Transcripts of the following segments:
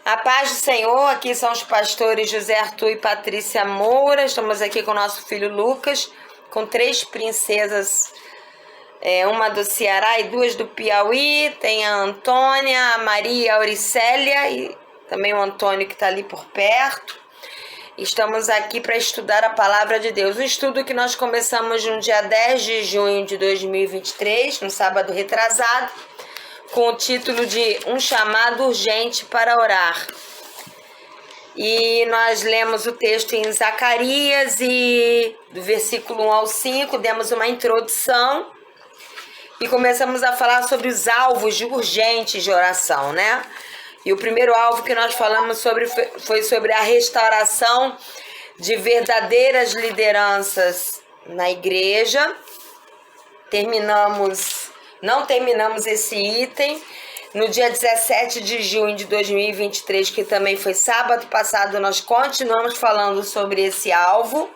A paz do Senhor, aqui são os pastores José Arthur e Patrícia Moura. Estamos aqui com o nosso filho Lucas, com 3 princesas, uma do Ceará e 2 do Piauí. Tem a Antônia, a Maria e a Auricélia e também o Antônio que está ali por perto. Estamos aqui para estudar a Palavra de Deus. O estudo que nós começamos no dia 10 de junho de 2023, no sábado retrasado, com o título de Um Chamado Urgente para Orar. E nós lemos o texto em Zacarias e do versículo 1 ao 5, demos uma introdução e começamos a falar sobre os alvos urgentes de oração, né? E o primeiro alvo que nós falamos foi sobre a restauração de verdadeiras lideranças na igreja. Não terminamos esse item. No dia 17 de junho de 2023, que também foi sábado passado, nós continuamos falando sobre esse alvo.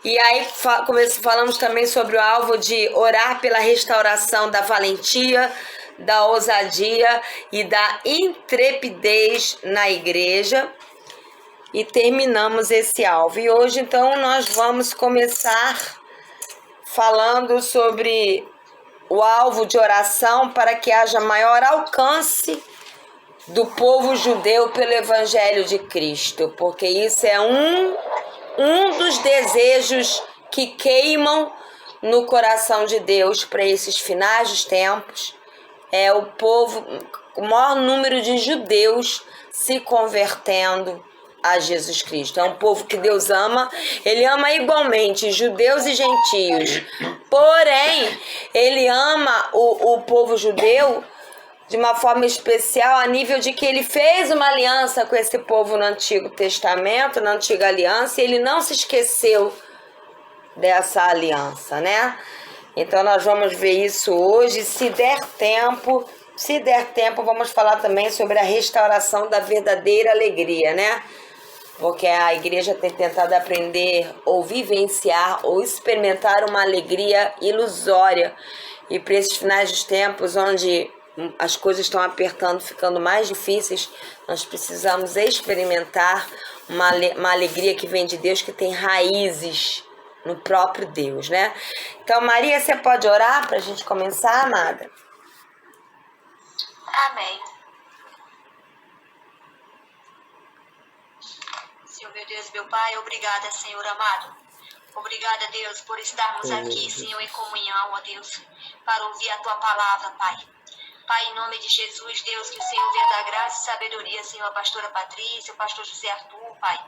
E aí falamos também sobre o alvo de orar pela restauração da valentia, da ousadia e da intrepidez na igreja. E terminamos esse alvo. E hoje, então, nós vamos começar falando sobre o alvo de oração para que haja maior alcance do povo judeu pelo Evangelho de Cristo, porque isso é um dos desejos que queimam no coração de Deus para esses finais dos tempos, é o maior número de judeus se convertendo a Jesus Cristo. É um povo que Deus ama, Ele ama igualmente judeus e gentios, porém, Ele ama o povo judeu de uma forma especial, a nível de que Ele fez uma aliança com esse povo no Antigo Testamento, na Antiga Aliança, e Ele não se esqueceu dessa aliança, né? Então nós vamos ver isso hoje, se der tempo, vamos falar também sobre a restauração da verdadeira alegria, né? Porque a igreja tem tentado aprender ou vivenciar ou experimentar uma alegria ilusória. E para esses finais dos tempos, onde as coisas estão apertando, ficando mais difíceis, nós precisamos experimentar uma alegria que vem de Deus, que tem raízes no próprio Deus, né? Então, Maria, você pode orar para a gente começar, amada? Amém. Senhor, meu Deus, meu Pai, obrigada, Senhor amado. Obrigada, Deus, por estarmos aqui, Senhor, em comunhão, ó Deus, para ouvir a Tua palavra, Pai. Pai, em nome de Jesus, Deus, que o Senhor venha dar graça e sabedoria, Senhor, a pastora Patrícia, o pastor José Arthur, Pai.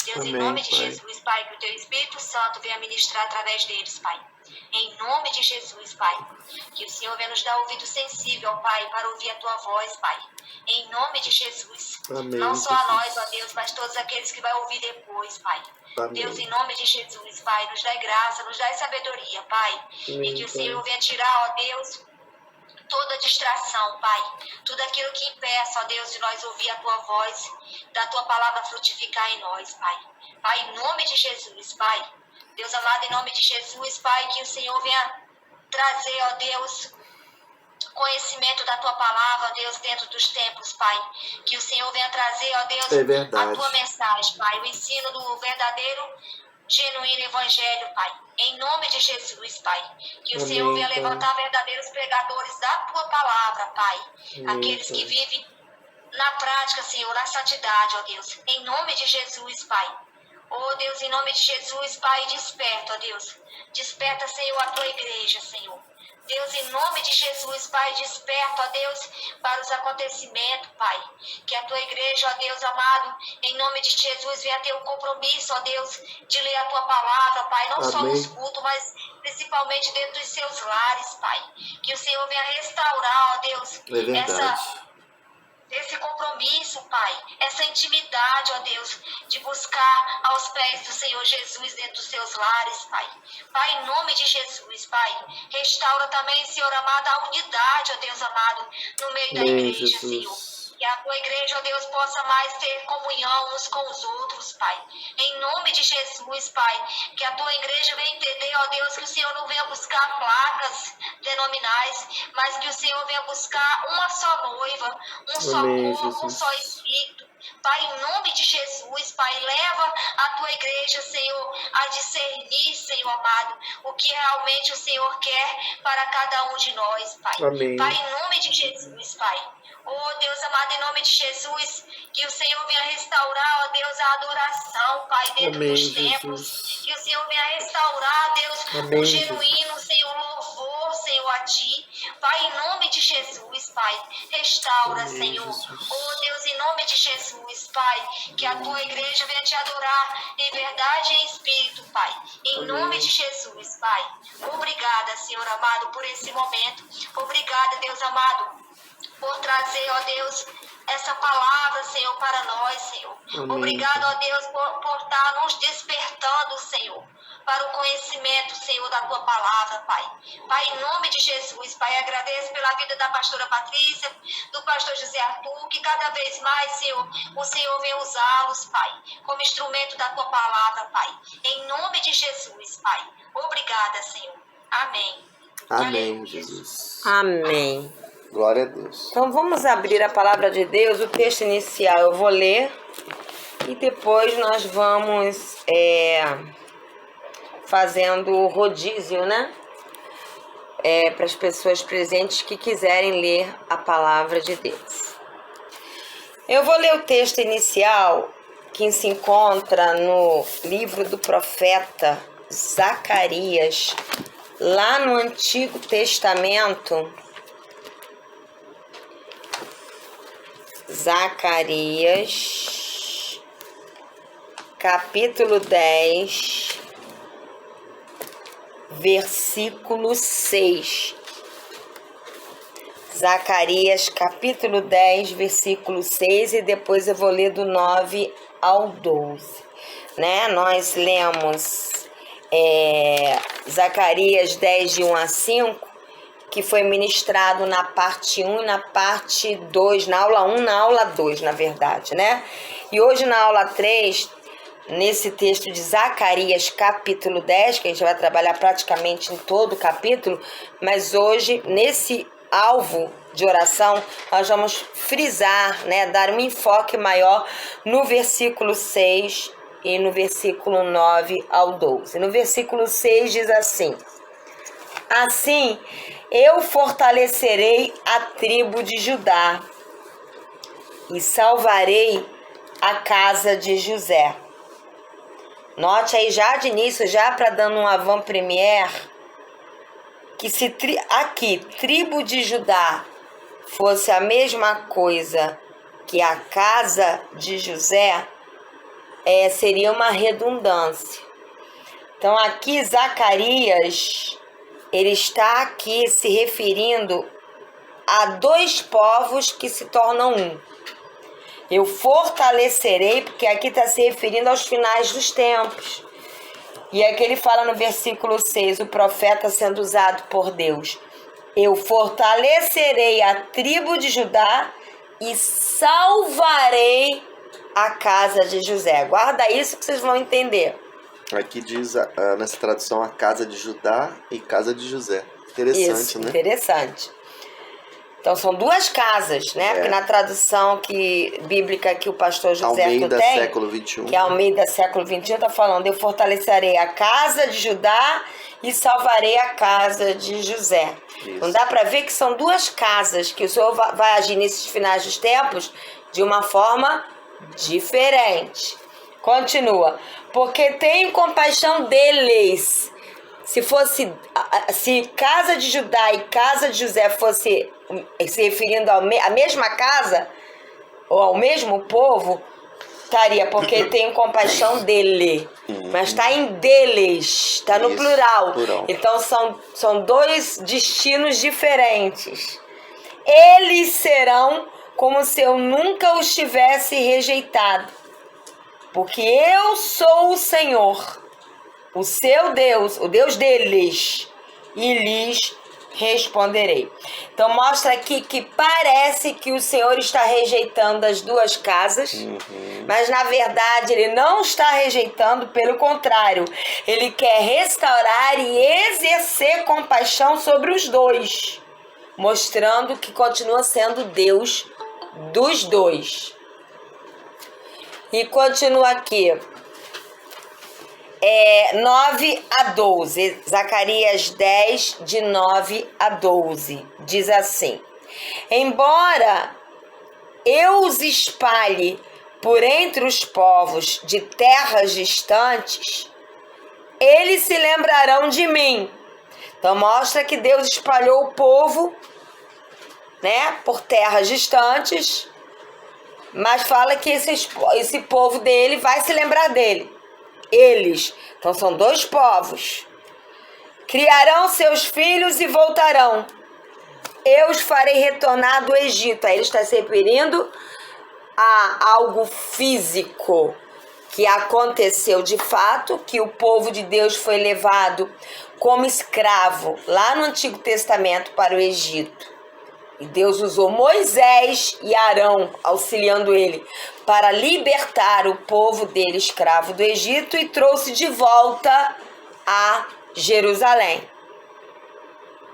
Deus, amém, em nome de Jesus, Pai, que o Teu Espírito Santo venha ministrar através deles, Pai. Em nome de Jesus, Pai, que o Senhor venha nos dar ouvido sensível, ó Pai, para ouvir a Tua voz, Pai. Em nome de Jesus, amém, não só a nós, ó Deus, mas todos aqueles que vão ouvir depois, Pai. Amém. Deus, em nome de Jesus, Pai, nos dá graça, nos dá sabedoria, Pai. Amém, e que o Senhor venha tirar, ó Deus, toda distração, Pai, tudo aquilo que impeça, ó Deus, de nós ouvir a Tua voz, da Tua palavra frutificar em nós, Pai. Pai, em nome de Jesus, Pai, Deus amado, em nome de Jesus, Pai, que o Senhor venha trazer, ó Deus, conhecimento da Tua palavra, ó Deus, dentro dos tempos, Pai. Que o Senhor venha trazer, ó Deus, a Tua mensagem, Pai, o ensino do verdadeiro, genuíno Evangelho, Pai. Em nome de Jesus, Pai. Que o amém, Senhor venha levantar verdadeiros pregadores da Tua palavra, Pai. Amém, aqueles que vivem na prática, Senhor, na santidade, ó Deus. Em nome de Jesus, Pai. Oh Deus, em nome de Jesus, Pai, desperta, ó Deus. Desperta, Senhor, a Tua igreja, Senhor. Deus, em nome de Jesus, Pai, desperta, ó Deus, para os acontecimentos, Pai. Que a Tua igreja, ó Deus amado, em nome de Jesus, venha ter o compromisso, ó Deus, de ler a Tua palavra, Pai. Não amém, só nos cultos, mas principalmente dentro dos seus lares, Pai. Que o Senhor venha restaurar, ó Deus, esse compromisso, Pai, essa intimidade, ó Deus, de buscar aos pés do Senhor Jesus dentro dos seus lares, Pai. Pai, em nome de Jesus, Pai, restaura também, Senhor amado, a unidade, ó Deus amado, no meio da igreja, Jesus. Senhor. Que Que a tua igreja, ó Deus, possa mais ter comunhão uns com os outros, Pai. Em nome de Jesus, Pai. Que a tua igreja venha entender, ó Deus, que o Senhor não venha buscar placas denominais, mas que o Senhor venha buscar uma só noiva, um só corpo, um só espírito. Pai, em nome de Jesus, Pai, leva a tua igreja, Senhor, a discernir, Senhor amado, o que realmente o Senhor quer para cada um de nós, Pai. Amém. Pai, em nome de Jesus, Pai. Oh, Deus amado, em nome de Jesus, que o Senhor venha restaurar, ó Deus, a adoração, Pai, dentro Amém, dos templos. Jesus. Que o Senhor venha restaurar, Deus, Amém, o genuíno, Senhor, louvor, Senhor, a Ti. Pai, em nome de Jesus, Pai, restaura, Amém, Senhor. Jesus. Oh, Deus, em nome de Jesus, Pai, que a Tua igreja venha Te adorar em verdade e em espírito, Pai. Em Amém. nome de Jesus, Pai. Obrigada, Senhor amado, por esse momento. Obrigada, Deus amado, por trazer, ó Deus, essa palavra, Senhor, para nós, Senhor. Amém. Obrigado, ó Deus, por estar nos despertando, Senhor, para o conhecimento, Senhor, da Tua palavra, Pai. Pai, em nome de Jesus, Pai, agradeço pela vida da pastora Patrícia, do pastor José Arthur, que cada vez mais, Senhor, o Senhor vem usá-los, Pai, como instrumento da Tua palavra, Pai. Em nome de Jesus, Pai. Obrigada, Senhor. Amém. Amém, Jesus. Amém. Glória a Deus. Então vamos abrir a palavra de Deus, o texto inicial eu vou ler e depois nós vamos fazendo o rodízio, né? Para as pessoas presentes que quiserem ler a palavra de Deus. Eu vou ler o texto inicial que se encontra no livro do profeta Zacarias, lá no Antigo Testamento. Zacarias, capítulo 10, versículo 6. Zacarias, capítulo 10, versículo 6, e depois eu vou ler do 9 ao 12. Né? Nós lemos Zacarias 10, de 1 a 5, que foi ministrado na parte 1 e na parte 2, na aula 1, na aula 2, na verdade, né? E hoje na aula 3, nesse texto de Zacarias, capítulo 10, que a gente vai trabalhar praticamente em todo o capítulo, mas hoje, nesse alvo de oração, nós vamos frisar, né, dar um enfoque maior no versículo 6 e no versículo 9 ao 12. No versículo 6 diz assim: assim, eu fortalecerei a tribo de Judá e salvarei a casa de José. Note aí já de início, já para dando um avant-première, que se aqui, tribo de Judá, fosse a mesma coisa que a casa de José, seria uma redundância. Então aqui Zacarias, ele está aqui se referindo a dois povos que se tornam um. Eu fortalecerei, porque aqui está se referindo aos finais dos tempos. E aqui ele fala no versículo 6, o profeta sendo usado por Deus: eu fortalecerei a tribo de Judá e salvarei a casa de José. Guarda isso que vocês vão entender. Aqui diz, nessa tradução, a casa de Judá e casa de José. Interessante, isso, né? Interessante. Então são duas casas, né? Porque na tradução bíblica que o pastor José Almeida, tem, século 21. que é Almeida, século 21, está falando: eu fortalecerei a casa de Judá e salvarei a casa de José. Isso. Então dá para ver que são duas casas que o Senhor vai agir nesses finais dos tempos de uma forma diferente. Continua: porque tenho compaixão deles. Se casa de Judá e casa de José fosse se referindo à mesma casa ou ao mesmo povo, estaria porque tenho compaixão dele. Mas está em deles, está no plural. Então são dois destinos diferentes. Eles serão como se eu nunca os tivesse rejeitado, porque eu sou o Senhor, o seu Deus, o Deus deles, e lhes responderei. Então mostra aqui que parece que o Senhor está rejeitando as duas casas, mas na verdade ele não está rejeitando, pelo contrário, ele quer restaurar e exercer compaixão sobre os dois, mostrando que continua sendo Deus dos dois. E continua aqui. 9 a 12, Zacarias 10, de 9 a 12, diz assim: embora eu os espalhe por entre os povos de terras distantes, eles se lembrarão de mim. Então mostra que Deus espalhou o povo, né, por terras distantes, mas fala que esse povo dele vai se lembrar dele. Eles, então são dois povos, criarão seus filhos e voltarão. Eu os farei retornar do Egito. Aí ele está se referindo a algo físico que aconteceu de fato, que o povo de Deus foi levado como escravo lá no Antigo Testamento para o Egito. E Deus usou Moisés e Arão, auxiliando ele, para libertar o povo dele escravo do Egito e trouxe de volta a Jerusalém.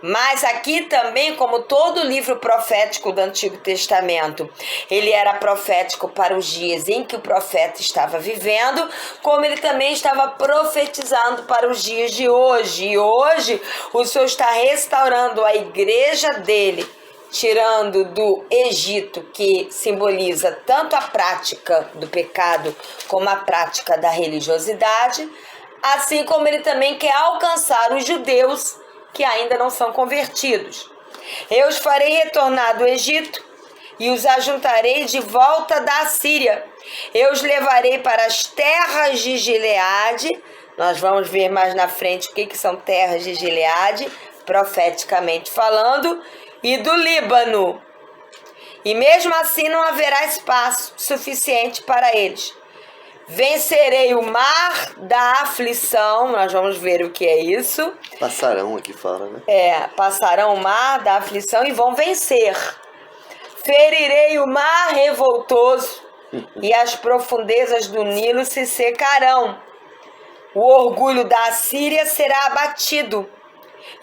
Mas aqui também, como todo livro profético do Antigo Testamento, ele era profético para os dias em que o profeta estava vivendo, como ele também estava profetizando para os dias de hoje. E hoje o Senhor está restaurando a igreja dele, tirando do Egito, que simboliza tanto a prática do pecado como a prática da religiosidade, assim como ele também quer alcançar os judeus que ainda não são convertidos. Eu os farei retornar do Egito e os ajuntarei de volta da Assíria. Eu os levarei para as terras de Gileade. Nós vamos ver mais na frente o que são terras de Gileade, profeticamente falando, e do Líbano. E mesmo assim não haverá espaço suficiente para eles. Vencerei o mar da aflição. Nós vamos ver o que é isso. Passarão aqui fora, né? Passarão o mar da aflição e vão vencer. Ferirei o mar revoltoso e as profundezas do Nilo se secarão. O orgulho da Assíria será abatido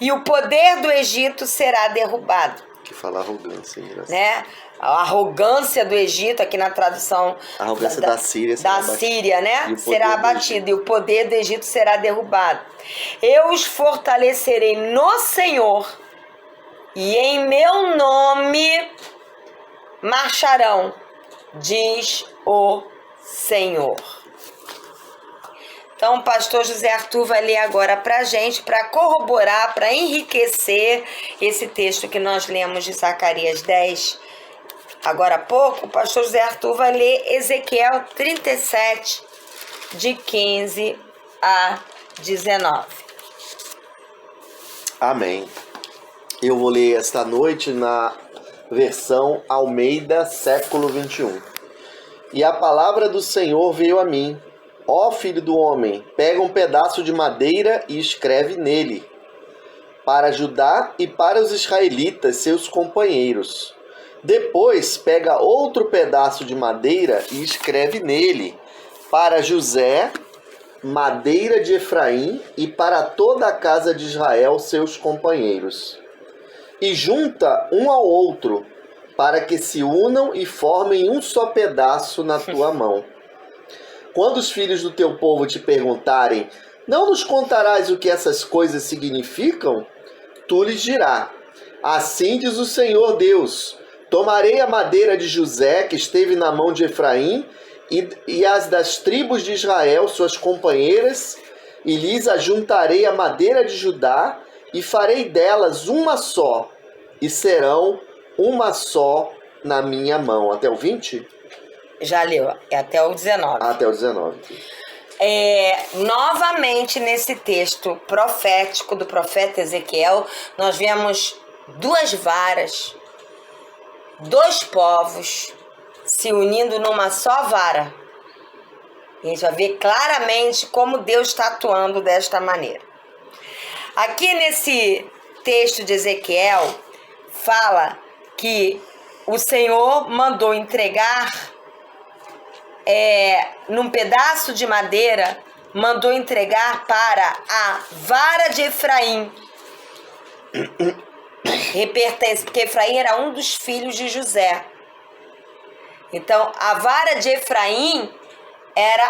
e o poder do Egito será derrubado. Que fala arrogância, engraçado. Né? A arrogância do Egito, aqui na tradução... A arrogância da Síria será Síria, né? Será abatido e o poder do Egito será derrubado. Eu os fortalecerei no Senhor e em meu nome marcharão, diz o Senhor. Então, o pastor José Arthur vai ler agora para a gente, para corroborar, para enriquecer esse texto que nós lemos de Zacarias 10. Agora há pouco, o pastor José Arthur vai ler Ezequiel 37, de 15 a 19. Amém. Eu vou ler esta noite na versão Almeida, século 21. E a palavra do Senhor veio a mim. Ó filho do homem, pega um pedaço de madeira e escreve nele, para Judá e para os israelitas, seus companheiros. Depois pega outro pedaço de madeira e escreve nele, para José, madeira de Efraim, e para toda a casa de Israel, seus companheiros. E junta um ao outro, para que se unam e formem um só pedaço na tua mão. Quando os filhos do teu povo te perguntarem, não nos contarás o que essas coisas significam? Tu lhes dirás, assim diz o Senhor Deus, tomarei a madeira de José, que esteve na mão de Efraim, e as das tribos de Israel, suas companheiras, e lhes ajuntarei a madeira de Judá, e farei delas uma só, e serão uma só na minha mão. Até o 20? Já leu, até o 19. Até o 19. Novamente nesse texto profético do profeta Ezequiel, nós vemos duas varas, dois povos se unindo numa só vara. E a gente vai ver claramente como Deus está atuando desta maneira. Aqui texto de Ezequiel fala que o Senhor mandou entregar num pedaço de madeira, mandou entregar para a vara de Efraim. Porque Efraim era um dos filhos de José. Então, a vara de Efraim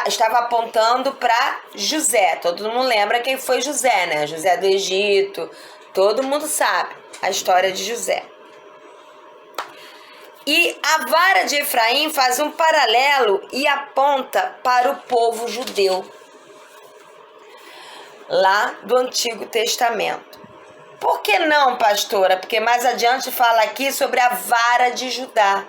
estava apontando para José. Todo mundo lembra quem foi José, né? José do Egito. Todo mundo sabe a história de José. E a vara de Efraim faz um paralelo e aponta para o povo judeu, lá do Antigo Testamento. Por que não, pastora? Porque mais adiante fala aqui sobre a vara de Judá.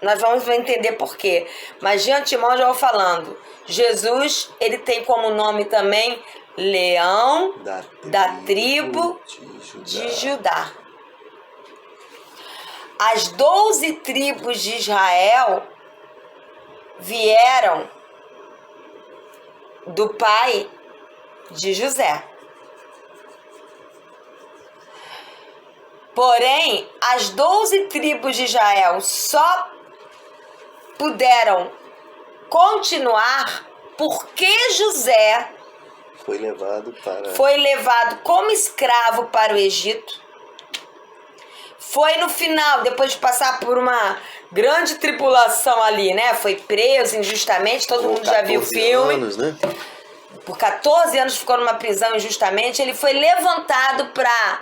Nós vamos entender por quê. Mas de antemão já vou falando. Jesus, ele tem como nome também Leão da tribo de Judá. As 12 tribos de Israel vieram do pai de José. Porém, as 12 tribos de Israel só puderam continuar porque José foi levado como escravo para o Egito. Foi no final, depois de passar por uma grande tribulação ali, né? Foi preso injustamente, todo mundo já viu o filme. Anos, né? Por 14 anos ficou numa prisão injustamente. Ele foi levantado para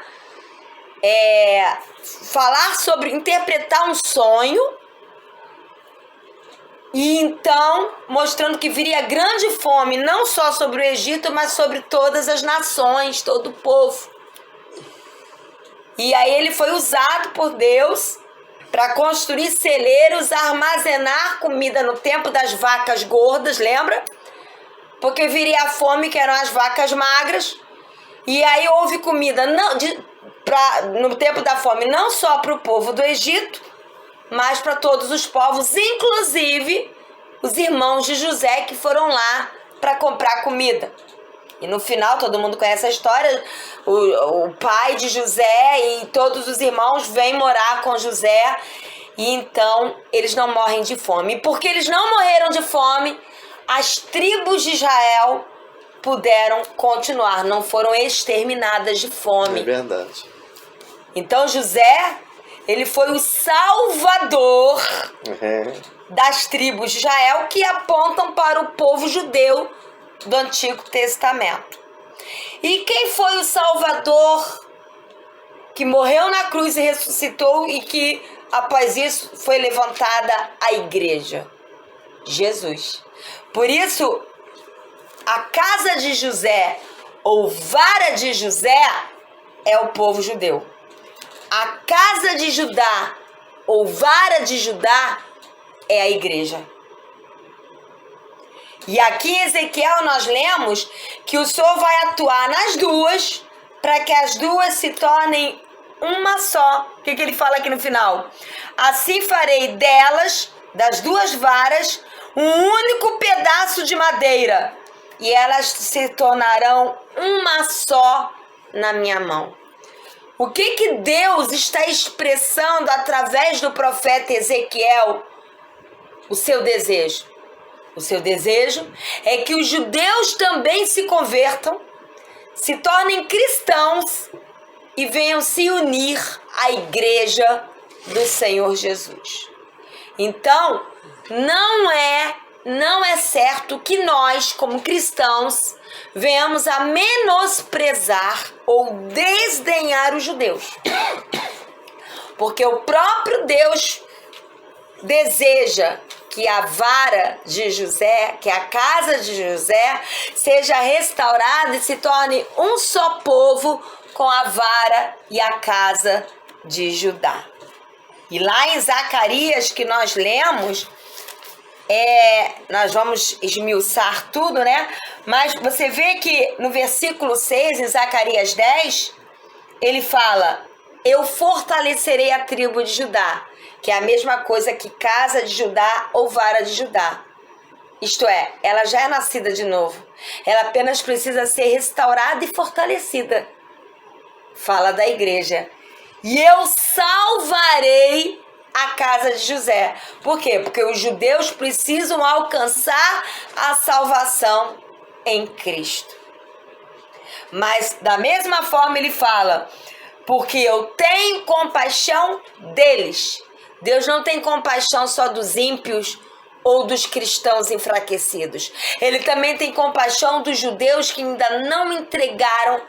interpretar um sonho. E então, mostrando que viria grande fome, não só sobre o Egito, mas sobre todas as nações, todo o povo. E aí ele foi usado por Deus para construir celeiros, armazenar comida no tempo das vacas gordas, lembra? Porque viria a fome, que eram as vacas magras. E aí houve comida no tempo da fome, não só para o povo do Egito, mas para todos os povos, inclusive os irmãos de José que foram lá para comprar comida. E no final, todo mundo conhece a história, o pai de José e todos os irmãos vêm morar com José, e então eles não morrem de fome. E porque eles não morreram de fome, as tribos de Israel puderam continuar, não foram exterminadas de fome. É verdade. Então José, ele foi o salvador das tribos de Israel que apontam para o povo judeu do Antigo Testamento. E quem foi o Salvador que morreu na cruz e ressuscitou e que após isso foi levantada a igreja? Jesus. Por isso, a casa de José ou vara de José é o povo judeu. A casa de Judá ou vara de Judá é a igreja. E aqui em Ezequiel nós lemos que o Senhor vai atuar nas duas para que as duas se tornem uma só. O que ele fala aqui no final? Assim farei delas, das duas varas, um único pedaço de madeira, e elas se tornarão uma só na minha mão. O que Deus está expressando através do profeta Ezequiel? O seu desejo. O seu desejo é que os judeus também se convertam, se tornem cristãos e venham se unir à igreja do Senhor Jesus. Então, não é certo que nós, como cristãos, venhamos a menosprezar ou desdenhar os judeus. Porque o próprio Deus deseja que a vara de José, que a casa de José, seja restaurada e se torne um só povo com a vara e a casa de Judá. E lá em Zacarias, que nós lemos, nós vamos esmiuçar tudo, né? Mas você vê que no versículo 6, em Zacarias 10, ele fala: eu fortalecerei a tribo de Judá, que é a mesma coisa que casa de Judá ou vara de Judá. Isto é, ela já é nascida de novo. Ela apenas precisa ser restaurada e fortalecida. fala da igreja. E eu salvarei a casa de José. Por quê? Porque os judeus precisam alcançar a salvação em Cristo. Mas da mesma forma ele fala, porque eu tenho compaixão deles. Deus não tem compaixão só dos ímpios ou dos cristãos enfraquecidos. Ele também tem compaixão dos judeus que ainda não entregaram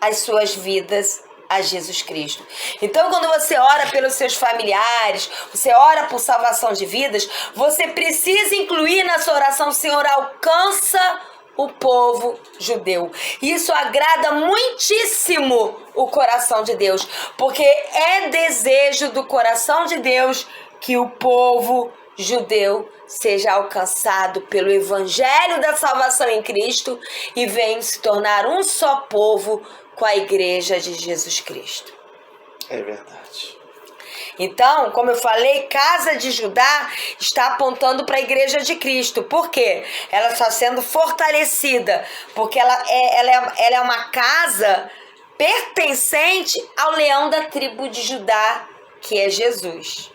as suas vidas a Jesus Cristo. Então, quando você ora pelos seus familiares, você ora por salvação de vidas, você precisa incluir na sua oração: Senhor, alcança o povo judeu. Isso agrada muitíssimo o coração de Deus, porque é desejo do coração de Deus que o povo judeu seja alcançado pelo evangelho da salvação em Cristo e venha se tornar um só povo com a igreja de Jesus Cristo. É verdade. Então, como eu falei, casa de Judá está apontando para a igreja de Cristo. Por quê? Ela está sendo fortalecida, porque ela é uma casa pertencente ao leão da tribo de Judá, que é Jesus.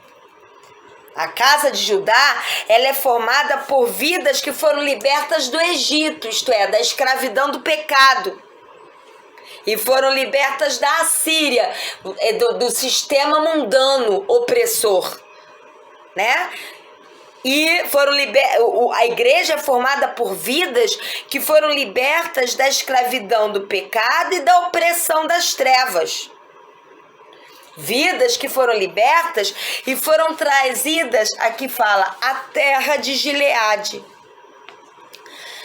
A casa de Judá, ela é formada por vidas que foram libertas do Egito, isto é, da escravidão do pecado. E foram libertas da Assíria, do sistema mundano opressor, né? E a igreja é formada por vidas que foram libertas da escravidão do pecado e da opressão das trevas. Vidas que foram libertas e foram trazidas, aqui fala, a terra de Gileade.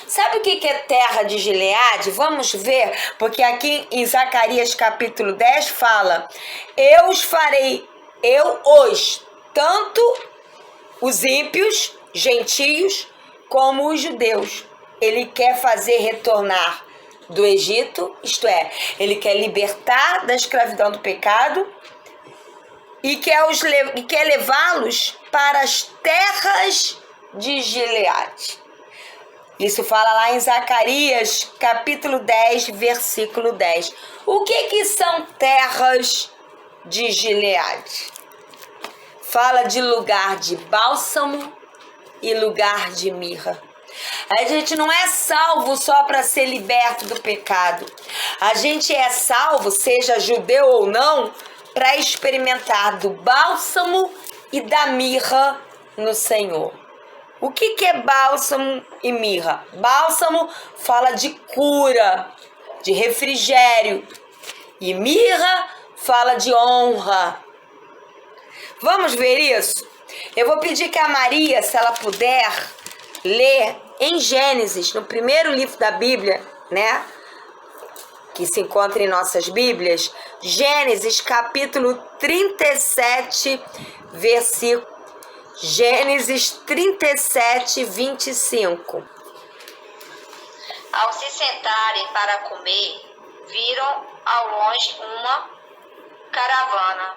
Sabe o que é terra de Gileade? Vamos ver, porque aqui em Zacarias capítulo 10 fala: eu os farei, tanto os ímpios, gentios, como os judeus. Ele quer fazer retornar do Egito, isto é, ele quer libertar da escravidão do pecado e quer levá-los para as terras de Gileade. Isso fala lá em Zacarias, capítulo 10, versículo 10. O que são terras de Gileade? Fala de lugar de bálsamo e lugar de mirra. A gente não é salvo só para ser liberto do pecado. A gente é salvo, seja judeu ou não, para experimentar do bálsamo e da mirra no Senhor. O que é bálsamo e mirra? Bálsamo fala de cura, de refrigério. E mirra fala de honra. Vamos ver isso? Eu vou pedir que a Maria, se ela puder, ler em Gênesis, no primeiro livro da Bíblia, né? Que se encontra em nossas Bíblias. Gênesis capítulo 37, versículo. Gênesis 37, 25. Ao se sentarem para comer, viram ao longe uma caravana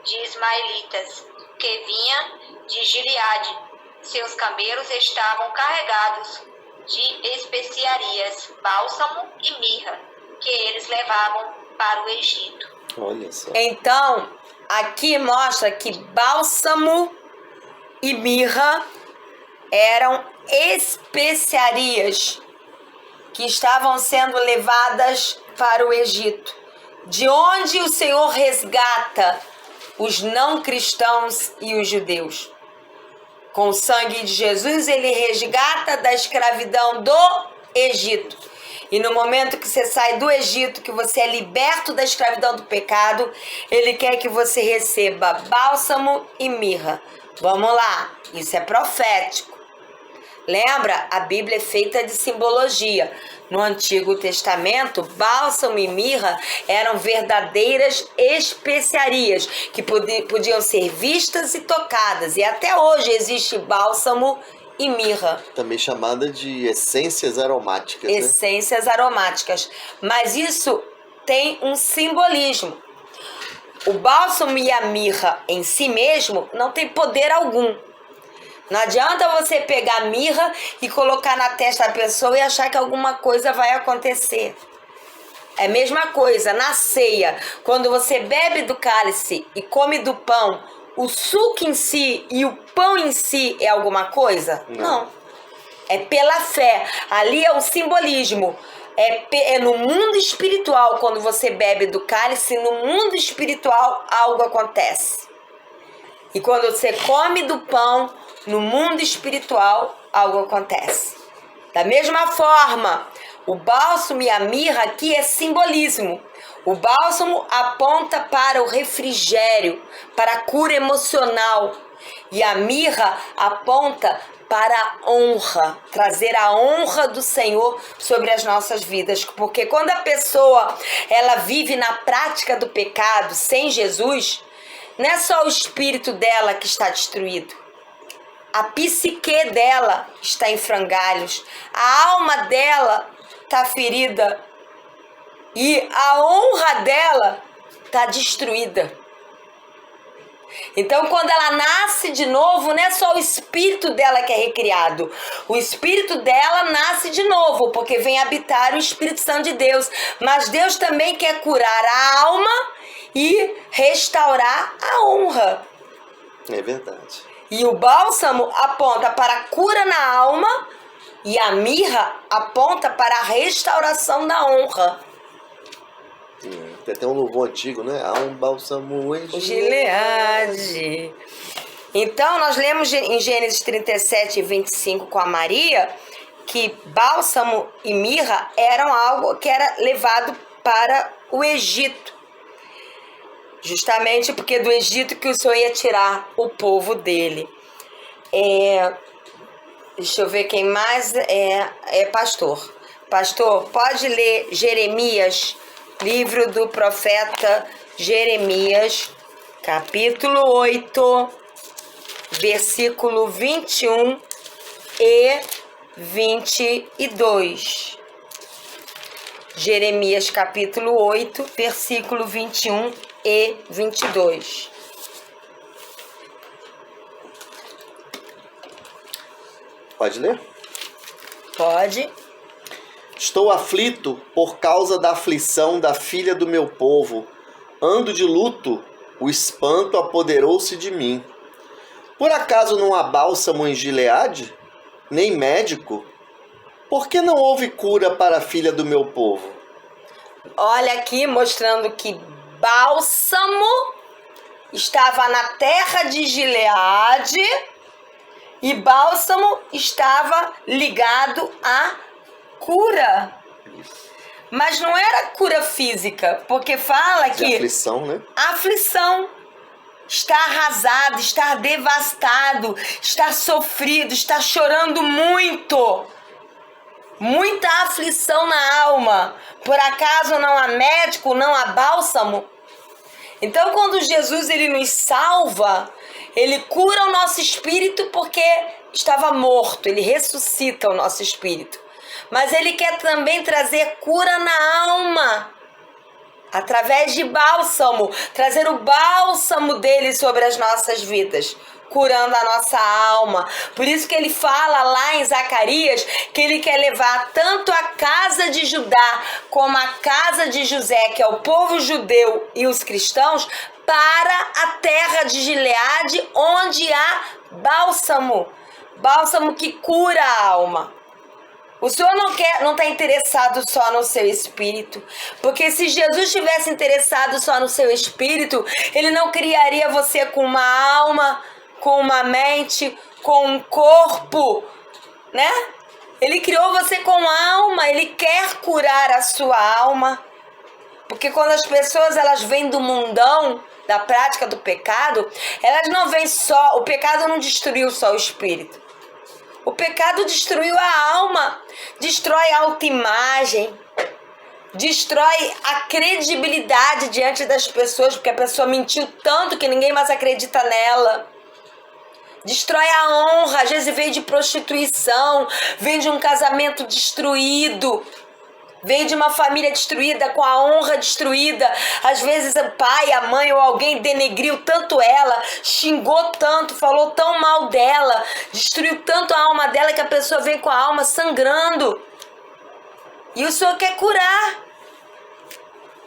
de ismaelitas que vinha de Gileade. Seus camelos estavam carregados de especiarias, bálsamo e mirra, que eles levavam para o Egito. Olha só. Então, aqui mostra que bálsamo e mirra eram especiarias que estavam sendo levadas para o Egito, de onde o Senhor resgata os não cristãos e os judeus. Com o sangue de Jesus, ele resgata da escravidão do Egito. E no momento que você sai do Egito, que você é liberto da escravidão do pecado, ele quer que você receba bálsamo e mirra. Vamos lá, isso é profético. Lembra? A Bíblia é feita de simbologia. No Antigo Testamento, bálsamo e mirra eram verdadeiras especiarias que podiam ser vistas e tocadas. E até hoje existe bálsamo e mirra. Também chamada de essências aromáticas. Essências aromáticas. Mas isso tem um simbolismo. O bálsamo e a mirra em si mesmo não tem poder algum. Não adianta você pegar mirra e colocar na testa da pessoa e achar que alguma coisa vai acontecer. É a mesma coisa, na ceia, quando você bebe do cálice e come do pão, o suco em si e o pão em si é alguma coisa? Não. É pela fé. Ali é o simbolismo. É no mundo espiritual, quando você bebe do cálice, no mundo espiritual algo acontece. E quando você come do pão, no mundo espiritual algo acontece. Da mesma forma, o bálsamo e a mirra aqui é simbolismo. O bálsamo aponta para o refrigério, para a cura emocional. E a mirra aponta para a honra, trazer a honra do Senhor sobre as nossas vidas. Porque quando a pessoa ela vive na prática do pecado sem Jesus, não é só o espírito dela que está destruído. A psique dela está em frangalhos. A alma dela está ferida. E a honra dela está destruída. Então, quando ela nasce de novo, não é só o espírito dela que é recriado. O espírito dela nasce de novo, porque vem habitar o Espírito Santo de Deus. Mas Deus também quer curar a alma e restaurar a honra. É verdade. E o bálsamo aponta para a cura na alma e a mirra aponta para a restauração da honra. Tem até um louvor antigo, né? Há um bálsamo em Gileade. Então, nós lemos em Gênesis 37 e 25 com a Maria que bálsamo e mirra eram algo que era levado para o Egito. Justamente porque do Egito que o Senhor ia tirar o povo dele. Deixa eu ver quem mais pastor. Pastor, pode ler Jeremias, livro do profeta Jeremias, capítulo 8, versículo 21 e 22. Jeremias, capítulo 8, versículo 21 e 22. Pode ler? Pode. Estou aflito por causa da aflição da filha do meu povo. Ando de luto, o espanto apoderou-se de mim. Por acaso não há bálsamo em Gileade? Nem médico? Por que não houve cura para a filha do meu povo? Olha aqui mostrando que bálsamo estava na terra de Gileade e bálsamo estava ligado à cura. Mas não era cura física, porque fala que aflição, né? Aflição. Está arrasado, está devastado, está sofrido, está chorando muito. Muita aflição na alma. Por acaso não há médico, não há bálsamo? Então, quando Jesus ele nos salva, ele cura o nosso espírito porque estava morto, ele ressuscita o nosso espírito. Mas ele quer também trazer cura na alma, através de bálsamo, trazer o bálsamo dele sobre as nossas vidas, curando a nossa alma. Por isso que ele fala lá em Zacarias que ele quer levar tanto a casa de Judá como a casa de José, que é o povo judeu e os cristãos, para a terra de Gileade, onde há bálsamo, bálsamo que cura a alma. O Senhor não está interessado só no seu espírito, porque se Jesus estivesse interessado só no seu espírito, ele não criaria você com uma alma, com uma mente, com um corpo, né? Ele criou você com alma, ele quer curar a sua alma. Porque quando as pessoas elas vêm do mundão, da prática do pecado, elas não vêm só, o pecado não destruiu só o espírito. O pecado destruiu a alma, destrói a autoimagem, destrói a credibilidade diante das pessoas, porque a pessoa mentiu tanto que ninguém mais acredita nela. Destrói a honra, às vezes vem de prostituição, vem de um casamento destruído, vem de uma família destruída, com a honra destruída. Às vezes o pai, a mãe ou alguém denegriu tanto ela, xingou tanto, falou tão mal dela, destruiu tanto a alma dela que a pessoa vem com a alma sangrando. E o Senhor quer curar.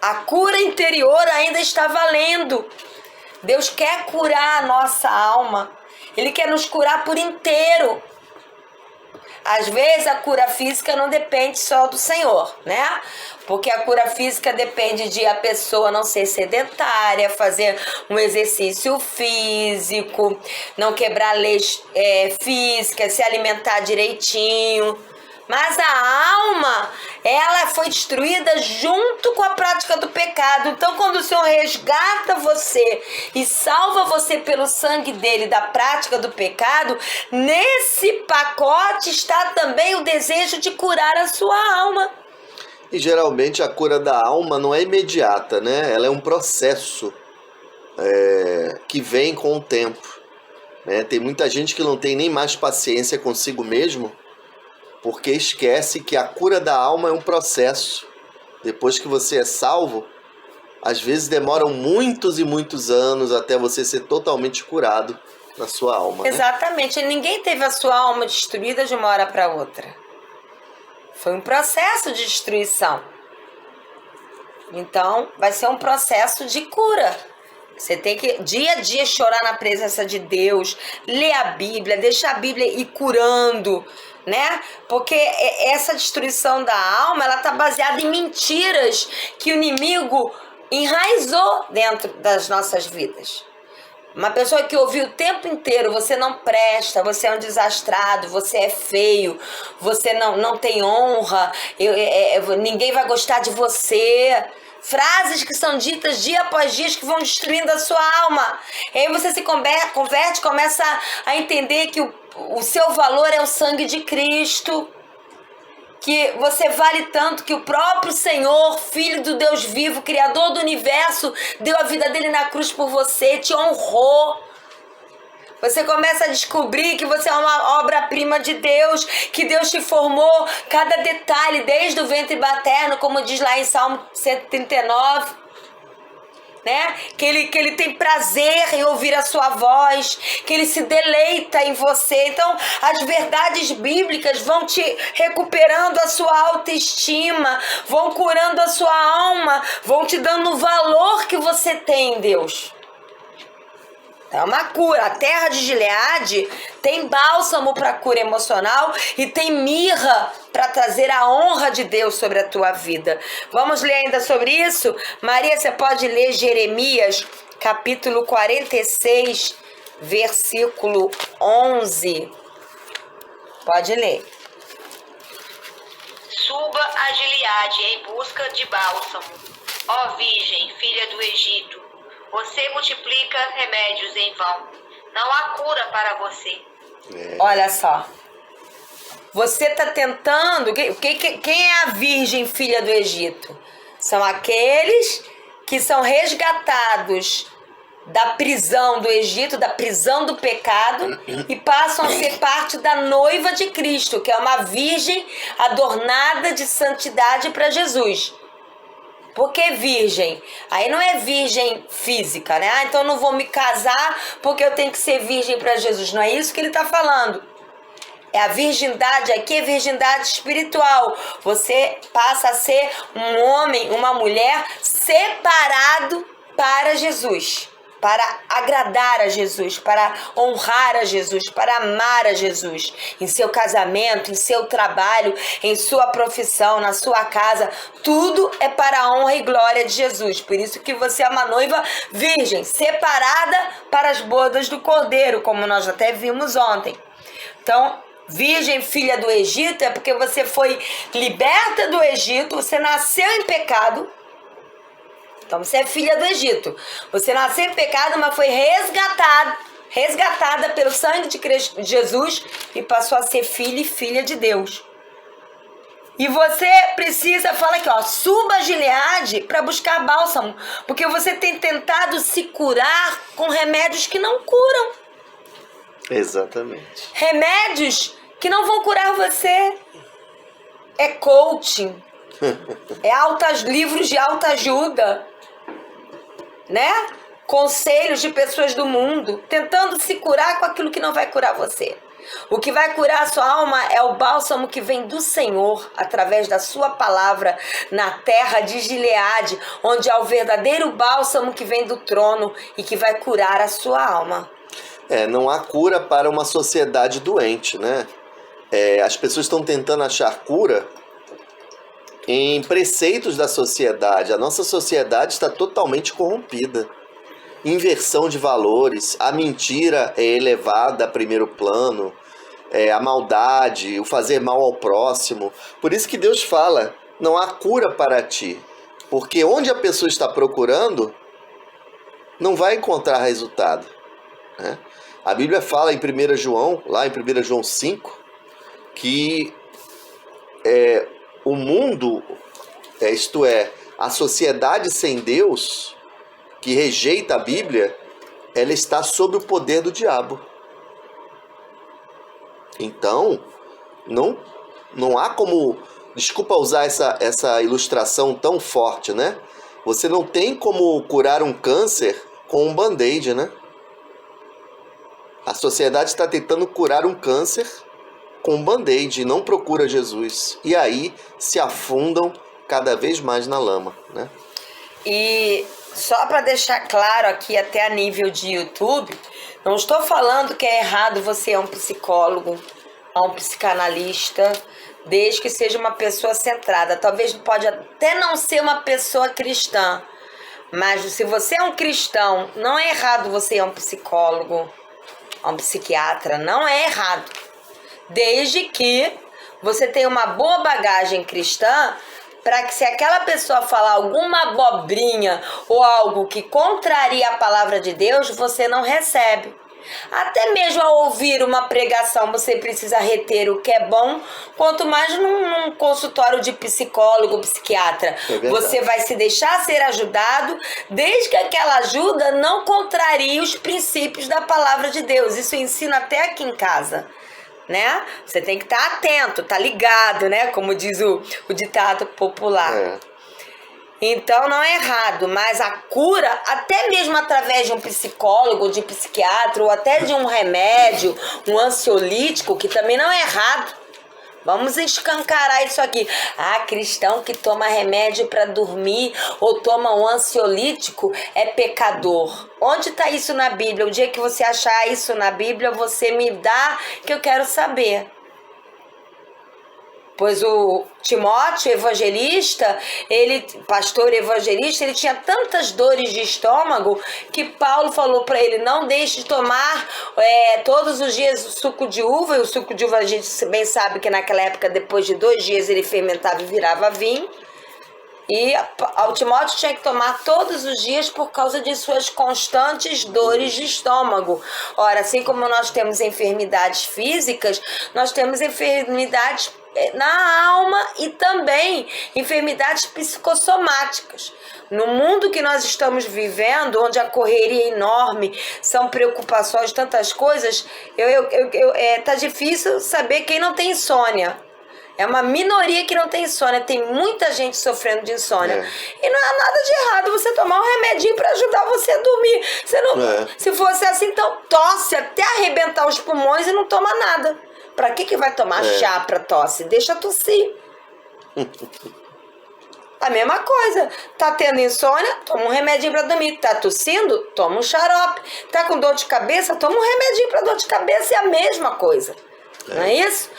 A cura interior ainda está valendo. Deus quer curar a nossa alma. Ele quer nos curar por inteiro. Às vezes a cura física não depende só do Senhor, né? Porque a cura física depende de a pessoa não ser sedentária, fazer um exercício físico, não quebrar leis físicas, se alimentar direitinho. Mas a alma, ela foi destruída junto com a prática do pecado. Então, quando o Senhor resgata você e salva você pelo sangue dele da prática do pecado, nesse pacote está também o desejo de curar a sua alma. E geralmente a cura da alma não é imediata, né? Ela é um processo que vem com o tempo, né? Tem muita gente que não tem nem mais paciência consigo mesmo, porque esquece que a cura da alma é um processo. Depois que você é salvo, às vezes demoram muitos e muitos anos até você ser totalmente curado na sua alma. Exatamente. Né? Ninguém teve a sua alma destruída de uma hora para outra. Foi um processo de destruição. Então, vai ser um processo de cura. Você tem que, dia a dia, chorar na presença de Deus, ler a Bíblia, deixar a Bíblia ir curando, né? Porque essa destruição da alma, ela tá baseada em mentiras que o inimigo enraizou dentro das nossas vidas. Uma pessoa que ouviu o tempo inteiro: você não presta, você é um desastrado, você é feio, você não tem honra, ninguém vai gostar de você. Frases que são ditas dia após dia que vão destruindo a sua alma. E aí você se converte, começa a entender que o seu valor é o sangue de Cristo. Que você vale tanto que o próprio Senhor, Filho do Deus vivo, Criador do universo, deu a vida dele na cruz por você, te honrou. Você começa a descobrir que você é uma obra-prima de Deus, que Deus te formou cada detalhe, desde o ventre materno, como diz lá em Salmo 139, né? Que ele tem prazer em ouvir a sua voz, que ele se deleita em você. Então, as verdades bíblicas vão te recuperando a sua autoestima, vão curando a sua alma, vão te dando o valor que você tem em Deus. É uma cura. A terra de Gileade tem bálsamo para cura emocional e tem mirra para trazer a honra de Deus sobre a tua vida. Vamos ler ainda sobre isso? Maria, você pode ler Jeremias, capítulo 46, versículo 11. Pode ler. Suba a Gileade em busca de bálsamo, ó Virgem, filha do Egito. Você multiplica remédios em vão. Não há cura para você. Olha só. Você está tentando... Quem é a virgem filha do Egito? São aqueles que são resgatados da prisão do Egito, da prisão do pecado, e passam a ser parte da noiva de Cristo, que é uma virgem adornada de santidade para Jesus. Por que virgem? Aí não é virgem física, né? Então eu não vou me casar porque eu tenho que ser virgem para Jesus. Não é isso que ele está falando. A virgindade aqui é virgindade espiritual. Você passa a ser um homem, uma mulher separado para Jesus. Para agradar a Jesus, para honrar a Jesus, para amar a Jesus. Em seu casamento, em seu trabalho, em sua profissão, na sua casa, tudo é para a honra e glória de Jesus. Por isso que você é uma noiva virgem, separada para as bodas do Cordeiro, como nós até vimos ontem. Então, virgem filha do Egito é porque você foi liberta do Egito, você nasceu em pecado. Então você é filha do Egito. Você nasceu em pecado, mas foi resgatada pelo sangue de Jesus e passou a ser filha e filha de Deus. E você precisa, fala aqui, ó, suba a Gileade para buscar bálsamo, porque você tem tentado se curar com remédios que não curam. Exatamente. Remédios que não vão curar você. É coaching. Livros de autoajuda. Né? Conselhos de pessoas do mundo, tentando se curar com aquilo que não vai curar você. O que vai curar a sua alma é o bálsamo que vem do Senhor, através da sua palavra, na terra de Gileade, onde há o verdadeiro bálsamo que vem do trono e que vai curar a sua alma. Não há cura para uma sociedade doente, né? As pessoas estão tentando achar cura em preceitos da sociedade. A nossa sociedade está totalmente corrompida. Inversão de valores, a mentira é elevada a primeiro plano, a maldade, o fazer mal ao próximo. Por isso que Deus fala, não há cura para ti. Porque onde a pessoa está procurando, não vai encontrar resultado, né? A Bíblia fala em 1 João, lá em 1 João 5, que o mundo, isto é, a sociedade sem Deus, que rejeita a Bíblia, ela está sob o poder do diabo. Então, não há como, desculpa usar essa ilustração tão forte, né? Você não tem como curar um câncer com um band-aid, né? A sociedade está tentando curar um câncer com um band-aid e não procura Jesus. E aí se afundam cada vez mais na lama, né? E só para deixar claro aqui, até a nível de YouTube, não estou falando que é errado você ir a um psicólogo, a um psicanalista, desde que seja uma pessoa centrada. Talvez pode até não ser uma pessoa cristã, mas se você é um cristão, não é errado você ir a um psicólogo, a um psiquiatra, não é errado. Desde que você tenha uma boa bagagem cristã, para que se aquela pessoa falar alguma abobrinha ou algo que contraria a palavra de Deus, você não recebe. Até mesmo ao ouvir uma pregação, você precisa reter o que é bom, quanto mais num consultório de psicólogo, psiquiatra. Você vai se deixar ser ajudado, desde que aquela ajuda não contrarie os princípios da palavra de Deus. Isso eu ensino até aqui em casa, né? Você tem que estar atento, tá ligado, né? Como diz o ditado popular. Então não é errado, mas a cura, até mesmo através de um psicólogo, de psiquiatra, ou até de um remédio, um ansiolítico, que também não é errado. Vamos escancarar isso aqui. Cristão que toma remédio para dormir ou toma um ansiolítico é pecador. Onde está isso na Bíblia? O dia que você achar isso na Bíblia, você me dá, que eu quero saber. Pois o Timóteo, evangelista, pastor evangelista, ele tinha tantas dores de estômago que Paulo falou para ele, não deixe de tomar todos os dias o suco de uva. E o suco de uva a gente bem sabe que naquela época, depois de 2 dias, ele fermentava e virava vinho. E o Timóteo tinha que tomar todos os dias por causa de suas constantes dores de estômago. Ora, assim como nós temos enfermidades físicas, nós temos enfermidades na alma e também enfermidades psicossomáticas. No mundo que nós estamos vivendo, onde a correria é enorme, são preocupações, tantas coisas, tá difícil saber quem não tem insônia. É uma minoria que não tem insônia. Tem muita gente sofrendo de insônia. E não há nada de errado você tomar um remedinho para ajudar você a dormir. Você não, se fosse assim, então tosse até arrebentar os pulmões e não toma nada. Pra que vai tomar chá pra tosse? Deixa tossir. A mesma coisa. Tá tendo insônia? Toma um remedinho pra dormir. Tá tossindo? Toma um xarope. Tá com dor de cabeça? Toma um remedinho pra dor de cabeça. É a mesma coisa. Não é isso?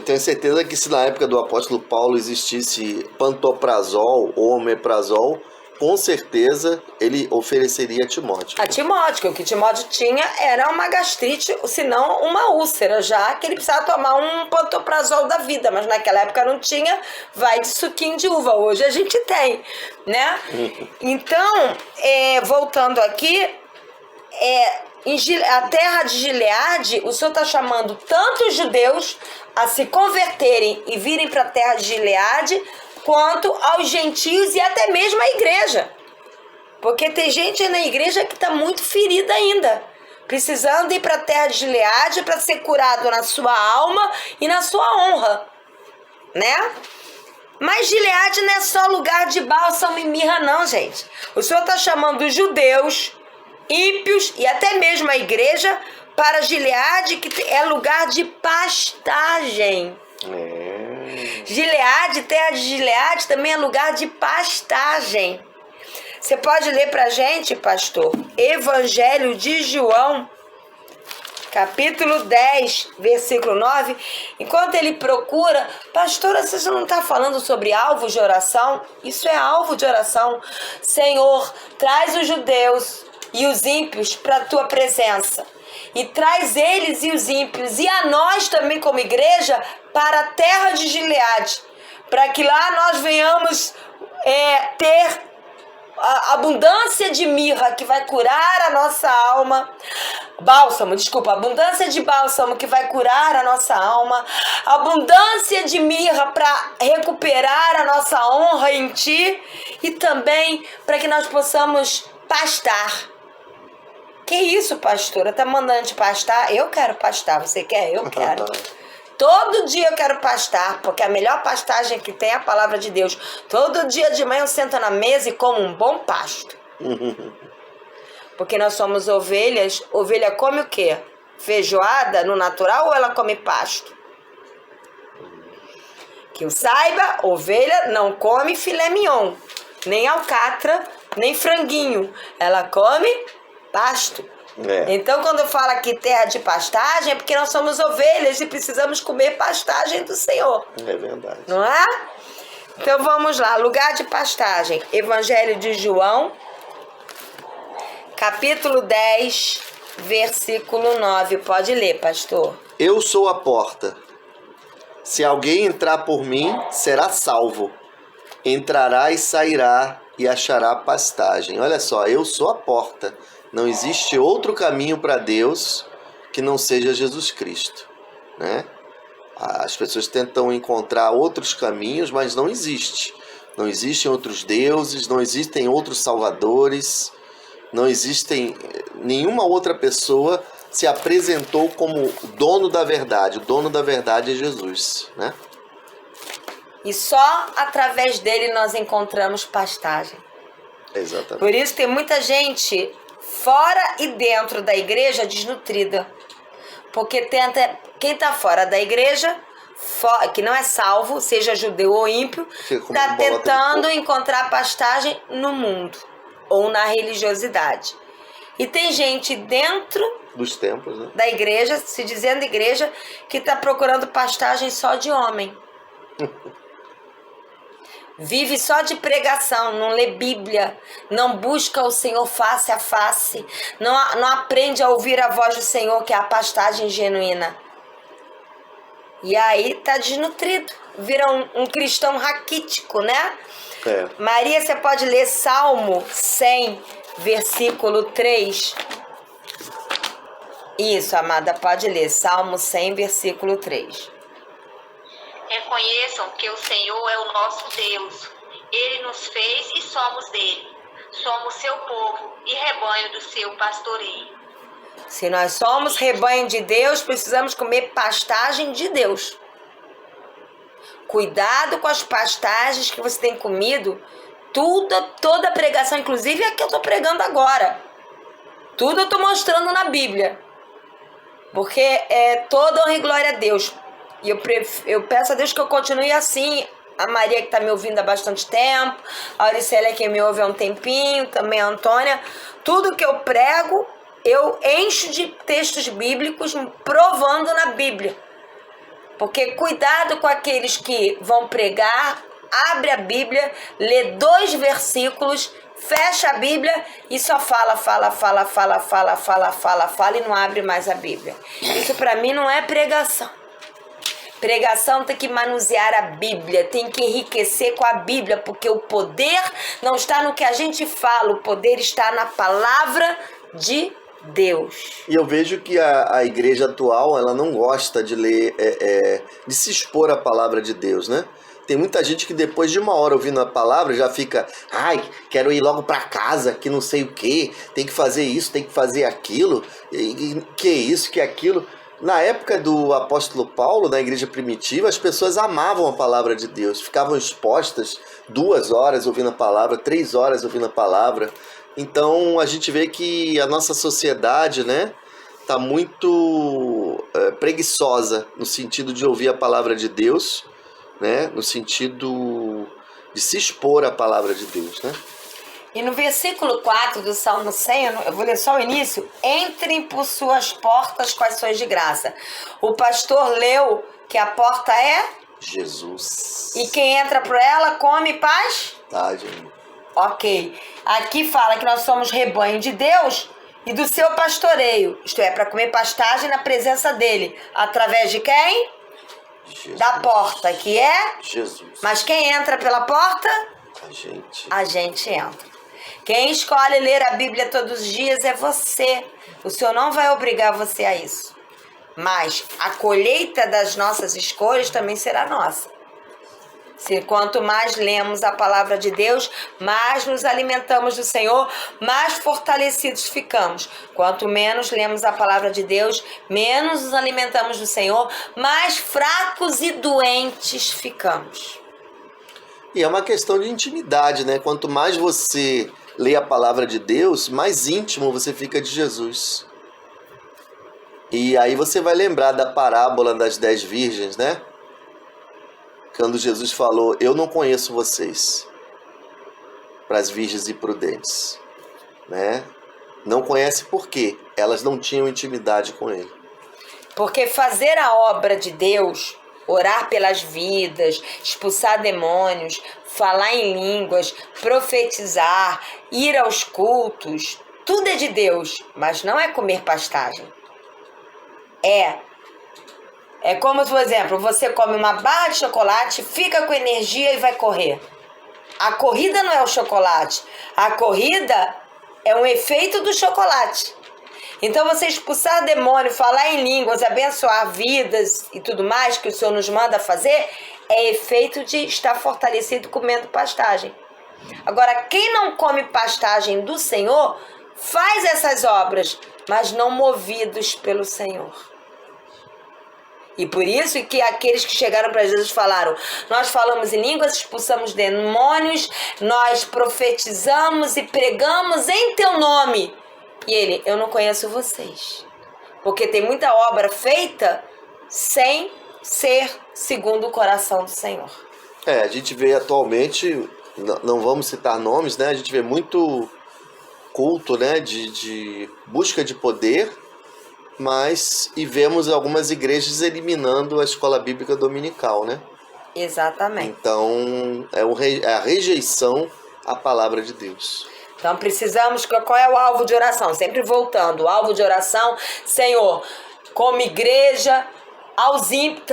Tenho certeza que se na época do apóstolo Paulo existisse pantoprazol ou omeprazol, com certeza ele ofereceria a Timóteo. A Timóteo, o que Timóteo tinha era uma gastrite, se não uma úlcera, já que ele precisava tomar um pantoprazol da vida, mas naquela época não tinha, vai de suquinho de uva, hoje a gente tem, né? Então, voltando aqui, a terra de Gileade, o Senhor está chamando tanto os judeus a se converterem e virem para a terra de Gileade, quanto aos gentios e até mesmo a igreja. Porque tem gente na igreja que está muito ferida ainda, precisando ir para a terra de Gileade para ser curado na sua alma e na sua honra, né? Mas Gileade não é só lugar de bálsamo e mirra não, gente. O Senhor está chamando os judeus, ímpios e até mesmo a igreja para Gileade, que é lugar de pastagem. Gileade, terra de Gileade, também é lugar de pastagem. Você pode ler pra gente, pastor? Evangelho de João, capítulo 10, versículo 9. Enquanto ele procura, pastora, você não está falando sobre alvo de oração? Isso é alvo de oração. Senhor, traz os judeus e os ímpios para a tua presença. E traz eles e os ímpios, e a nós também como igreja, para a terra de Gileade, para que lá nós venhamos ter a abundância de mirra que vai curar a nossa alma, abundância de bálsamo que vai curar a nossa alma, abundância de mirra para recuperar a nossa honra em ti, e também para que nós possamos pastar. Que isso, pastora? Tá mandando de pastar? Eu quero pastar. Você quer? Eu quero. Todo dia eu quero pastar, porque a melhor pastagem que tem é a palavra de Deus. Todo dia de manhã eu sento na mesa e como um bom pasto. Porque nós somos ovelhas. Ovelha come o quê? Feijoada no natural ou ela come pasto? Que eu saiba, ovelha não come filé mignon, nem alcatra, nem franguinho. Ela come pasto. Então, quando eu falo aqui terra de pastagem, é porque nós somos ovelhas e precisamos comer pastagem do Senhor. É verdade. Não é? Então, vamos lá. Lugar de pastagem. Evangelho de João, capítulo 10, versículo 9. Pode ler, pastor. Eu sou a porta. Se alguém entrar por mim, será salvo. Entrará e sairá e achará pastagem. Olha só, eu sou a porta. Não existe outro caminho para Deus que não seja Jesus Cristo, né? As pessoas tentam encontrar outros caminhos, mas não existe. Não existem outros deuses, não existem outros salvadores, não existem... Nenhuma outra pessoa se apresentou como o dono da verdade. O dono da verdade é Jesus, né? E só através dele nós encontramos pastagem. Exatamente. Por isso tem muita gente fora e dentro da igreja desnutrida. Porque quem está fora da igreja, que não é salvo, seja judeu ou ímpio, está tentando encontrar pastagem no mundo ou na religiosidade. E tem gente dentro dos templos, né? Da igreja, se dizendo igreja, que está procurando pastagem só de homem. Vive só de pregação, não lê Bíblia, não busca o Senhor face a face, não aprende a ouvir a voz do Senhor, que é a pastagem genuína. E aí tá desnutrido, vira um cristão raquítico, né? Maria, você pode ler Salmo 100, versículo 3. Isso, amada, pode ler Salmo 100, versículo 3. Reconheçam que o Senhor é o nosso Deus. Ele nos fez e somos dele. Somos seu povo e rebanho do seu pastoreio. Se nós somos rebanho de Deus, precisamos comer pastagem de Deus. Cuidado com as pastagens que você tem comido. Toda a pregação, inclusive a que eu estou pregando agora. Tudo eu estou mostrando na Bíblia. Porque é toda honra e glória a Deus. E eu peço a Deus que eu continue assim. A Maria, que está me ouvindo há bastante tempo, a Auricélia, que me ouve há um tempinho, também a Antônia. Tudo que eu prego, eu encho de textos bíblicos, provando na Bíblia. Porque cuidado com aqueles que vão pregar, abre a Bíblia, lê 2 versículos, fecha a Bíblia e só fala e não abre mais a Bíblia. Isso para mim não é pregação. Pregação tem que manusear a Bíblia, tem que enriquecer com a Bíblia, porque o poder não está no que a gente fala, o poder está na palavra de Deus. E eu vejo que a igreja atual, ela não gosta de ler, de se expor à palavra de Deus, né? Tem muita gente que depois de 1 hora ouvindo a palavra já fica, quero ir logo para casa, que não sei o que, tem que fazer isso, tem que fazer aquilo, que isso, que aquilo. Na época do apóstolo Paulo, na igreja primitiva, as pessoas amavam a palavra de Deus, ficavam expostas 2 horas ouvindo a palavra, 3 horas ouvindo a palavra. Então a gente vê que a nossa sociedade, né, está muito preguiçosa no sentido de ouvir a palavra de Deus, né? No sentido de se expor à palavra de Deus, né? E no versículo 4 do Salmo 100, eu vou ler só o início. Entrem por suas portas com ações de graça. O pastor leu que a porta é Jesus. E quem entra por ela come paz? Tá, gente. Ok. Aqui fala que nós somos rebanho de Deus e do seu pastoreio. Isto é, para comer pastagem na presença dele. Através de quem? Jesus. Da porta, que é? Jesus. Mas quem entra pela porta? A gente. A gente entra. Quem escolhe ler a Bíblia todos os dias é você. O Senhor não vai obrigar você a isso. Mas a colheita das nossas escolhas também será nossa. Quanto mais lemos a palavra de Deus, mais nos alimentamos do Senhor, mais fortalecidos ficamos. Quanto menos lemos a palavra de Deus, menos nos alimentamos do Senhor, mais fracos e doentes ficamos. E é uma questão de intimidade, né? Quanto mais você lê a palavra de Deus, mais íntimo você fica de Jesus. E aí você vai lembrar da parábola das 10 virgens, né? Quando Jesus falou, eu não conheço vocês, para as virgens imprudentes, né? Não conhece por quê? Elas não tinham intimidade com ele. Porque fazer a obra de Deus, orar pelas vidas, expulsar demônios, falar em línguas, profetizar, ir aos cultos, tudo é de Deus, mas não é comer pastagem. É como, por exemplo, você come uma barra de chocolate, fica com energia e vai correr. A corrida não é o chocolate. A corrida é um efeito do chocolate. Então, você expulsar demônio, falar em línguas, abençoar vidas e tudo mais que o Senhor nos manda fazer, é efeito de estar fortalecido comendo pastagem. Agora, quem não come pastagem do Senhor, faz essas obras, mas não movidos pelo Senhor. E por isso que aqueles que chegaram para Jesus falaram, nós falamos em línguas, expulsamos demônios, nós profetizamos e pregamos em teu nome. E ele, eu não conheço vocês. Porque tem muita obra feita sem ser segundo o coração do Senhor. A gente vê atualmente, não vamos citar nomes, né? A gente vê muito culto, né? De busca de poder, e vemos algumas igrejas eliminando a escola bíblica dominical, né? Exatamente. Então, é a rejeição à palavra de Deus. Então precisamos, qual é o alvo de oração? Sempre voltando, o alvo de oração, Senhor, como igreja, aos ímpios,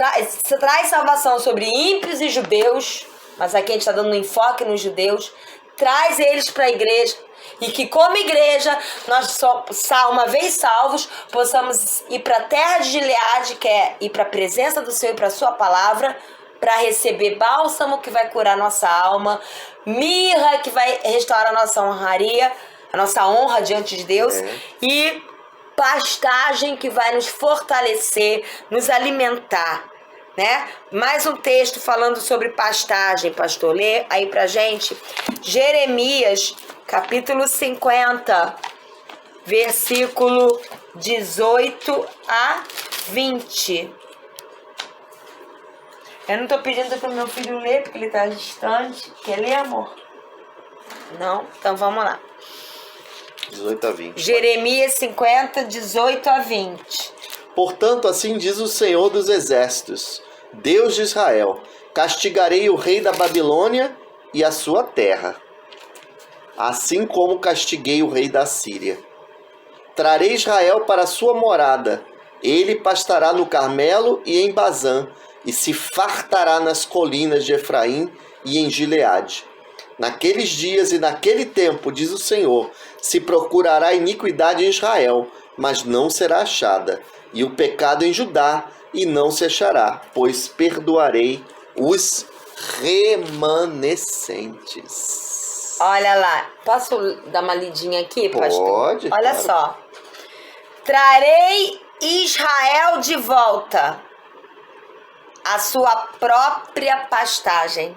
traz salvação sobre ímpios e judeus, mas aqui a gente está dando um enfoque nos judeus, traz eles para a igreja, e que como igreja, nós uma vez salvos, possamos ir para a terra de Gileade, que é ir para a presença do Senhor e para a sua palavra, para receber bálsamo que vai curar nossa alma, mirra que vai restaurar a nossa honraria, a nossa honra diante de Deus, e pastagem que vai nos fortalecer, nos alimentar, né? Mais um texto falando sobre pastagem, pastor, lê aí pra gente, Jeremias, capítulo 50, versículo 18 a 20. Eu não tô pedindo pro meu filho ler, porque ele tá distante. Quer ler, amor? Não? Então vamos lá. 18 a 20. Jeremias 50, 18 a 20. Portanto, assim diz o Senhor dos Exércitos, Deus de Israel, castigarei o rei da Babilônia e a sua terra, assim como castiguei o rei da Síria. Trarei Israel para a sua morada, ele pastará no Carmelo e em Bazã, e se fartará nas colinas de Efraim e em Gileade. Naqueles dias e naquele tempo, diz o Senhor, se procurará iniquidade em Israel, mas não será achada, e o pecado em Judá, e não se achará, pois perdoarei os remanescentes. Olha lá, posso dar uma lidinha aqui, pastor? Pode. Olha claro. só. Trarei Israel de volta à sua própria pastagem.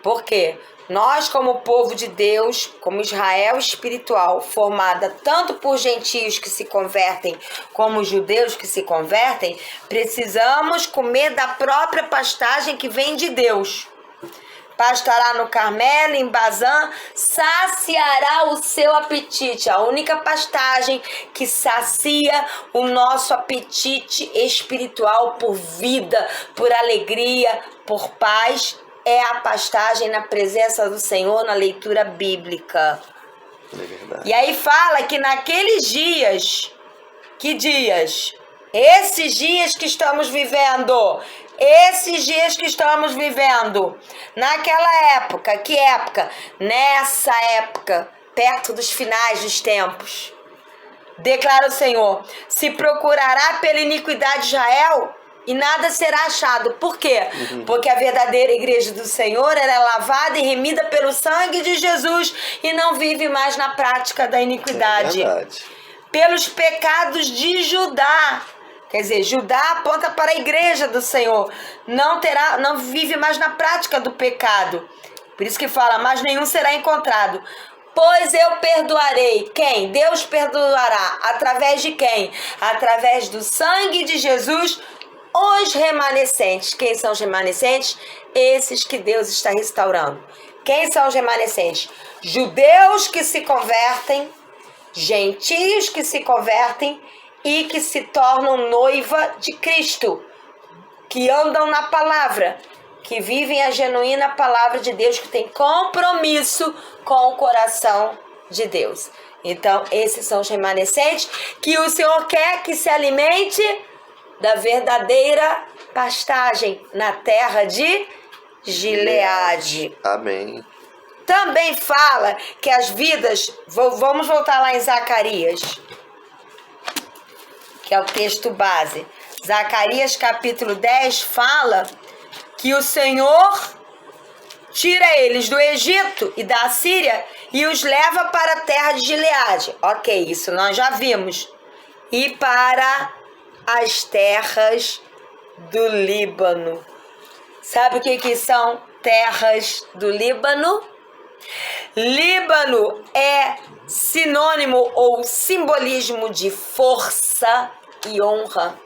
Por quê? Nós, como povo de Deus, como Israel espiritual, formada tanto por gentios que se convertem, como judeus que se convertem, precisamos comer da própria pastagem que vem de Deus. Pastará no Carmelo, em Bazã, saciará o seu apetite. A única pastagem que sacia o nosso apetite espiritual por vida, por alegria, por paz, é a pastagem na presença do Senhor, na leitura bíblica. É verdade. E aí fala que naqueles dias, que dias? Esses dias que estamos vivendo, naquela época, que época? Nessa época, perto dos finais dos tempos. Declara o Senhor, se procurará pela iniquidade de Israel e nada será achado. Por quê? Porque a verdadeira igreja do Senhor ela é lavada e remida pelo sangue de Jesus e não vive mais na prática da iniquidade. É verdade. Pelos pecados de Judá. Quer dizer, Judá aponta para a igreja do Senhor. Não vive mais na prática do pecado. Por isso que fala, mas nenhum será encontrado. Pois eu perdoarei. Quem? Deus perdoará. Através de quem? Através do sangue de Jesus, os remanescentes. Quem são os remanescentes? Esses que Deus está restaurando. Quem são os remanescentes? Judeus que se convertem, gentios que se convertem e que se tornam noiva de Cristo, que andam na palavra, que vivem a genuína palavra de Deus, que tem compromisso com o coração de Deus. Então, esses são os remanescentes que o Senhor quer que se alimente da verdadeira pastagem na terra de Gileade. Amém. Também fala que as vidas... Vamos voltar lá em Zacarias, que é o texto base. Zacarias capítulo 10 fala que o Senhor tira eles do Egito e da Assíria e os leva para a terra de Gileade. Ok, isso nós já vimos. E para as terras do Líbano. Sabe o que são terras do Líbano? Líbano é sinônimo ou simbolismo de força e honra.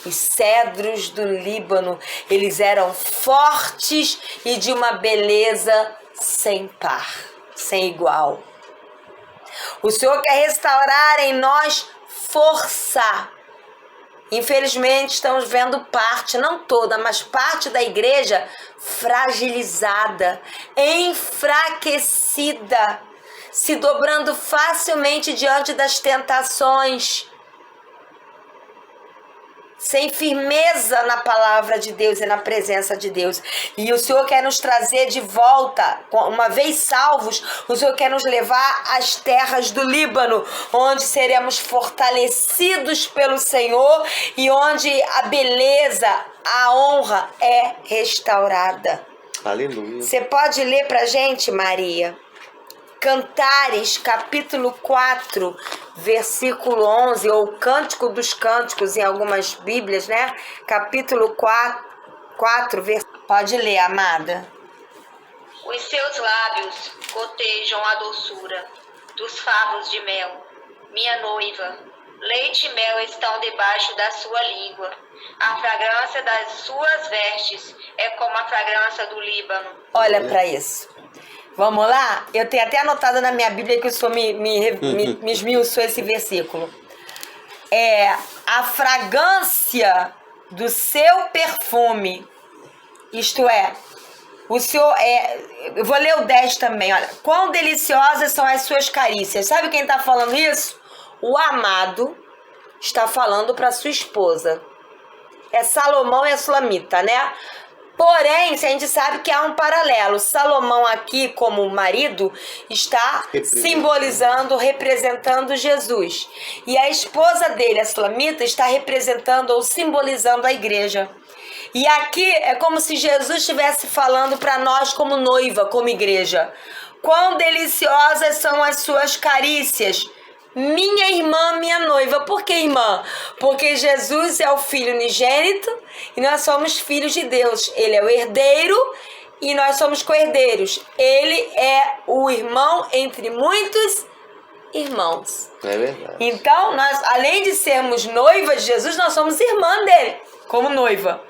Os cedros do Líbano, eles eram fortes e de uma beleza sem par, sem igual. O Senhor quer restaurar em nós força. Infelizmente, estamos vendo parte, não toda, mas parte da igreja fragilizada, enfraquecida, se dobrando facilmente diante das tentações, sem firmeza na palavra de Deus e na presença de Deus. E o Senhor quer nos trazer de volta, uma vez salvos, o Senhor quer nos levar às terras do Líbano, onde seremos fortalecidos pelo Senhor e onde a beleza, a honra é restaurada. Aleluia. Você pode ler pra gente, Maria? Cantares, capítulo 4, versículo 11, ou Cântico dos Cânticos em algumas bíblias, né? Capítulo 4, pode ler, amada. Os seus lábios gotejam a doçura dos favos de mel. Minha noiva, leite e mel estão debaixo da sua língua. A fragrância das suas vestes é como a fragrância do Líbano. Olha para isso. Vamos lá? Eu tenho até anotado na minha Bíblia que o Senhor me esmiuçou esse versículo. A fragrância do seu perfume, isto é, o Senhor eu vou ler o 10 também, olha. Quão deliciosas são as suas carícias. Sabe quem está falando isso? O amado está falando para sua esposa. É Salomão e a Sulamita, né? Porém, a gente sabe que há um paralelo. Salomão aqui, como marido, está simbolizando, representando Jesus. E a esposa dele, a Sulamita, está representando ou simbolizando a igreja. E aqui é como se Jesus estivesse falando para nós como noiva, como igreja. Quão deliciosas são as suas carícias, minha irmã, minha noiva. Por que irmã? Porque Jesus é o Filho unigênito e nós somos filhos de Deus. Ele é o herdeiro e nós somos co-herdeiros. Ele é o irmão entre muitos irmãos. É verdade. Então, nós, além de sermos noivas de Jesus, nós somos irmã dele, como noiva.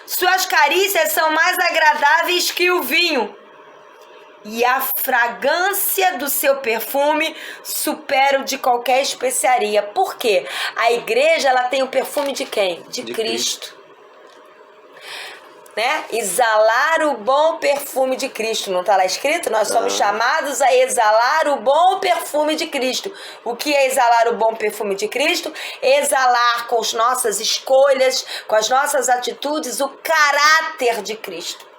Suas carícias são mais agradáveis que o vinho, e a fragrância do seu perfume supera o de qualquer especiaria. Por quê? A igreja, ela tem o perfume de quem? De Cristo. Né? Exalar o bom perfume de Cristo. Não está lá escrito? Nós somos chamados a exalar o bom perfume de Cristo. O que é exalar o bom perfume de Cristo? Exalar com as nossas escolhas, com as nossas atitudes, o caráter de Cristo.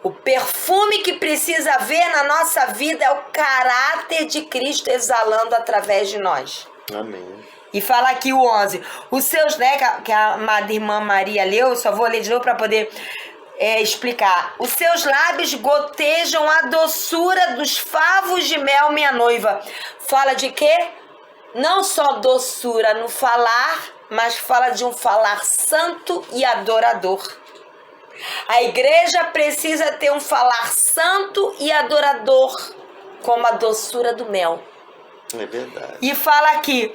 O perfume que precisa haver na nossa vida é o caráter de Cristo exalando através de nós. Amém. E fala aqui o 11. Os seus, né, que a amada irmã Maria leu, eu só vou ler de novo para poder explicar. Os seus lábios gotejam a doçura dos favos de mel, minha noiva. Fala de quê? Não só doçura no falar, mas fala de um falar santo e adorador. A igreja precisa ter um falar santo e adorador, como a doçura do mel. É verdade. E fala aqui,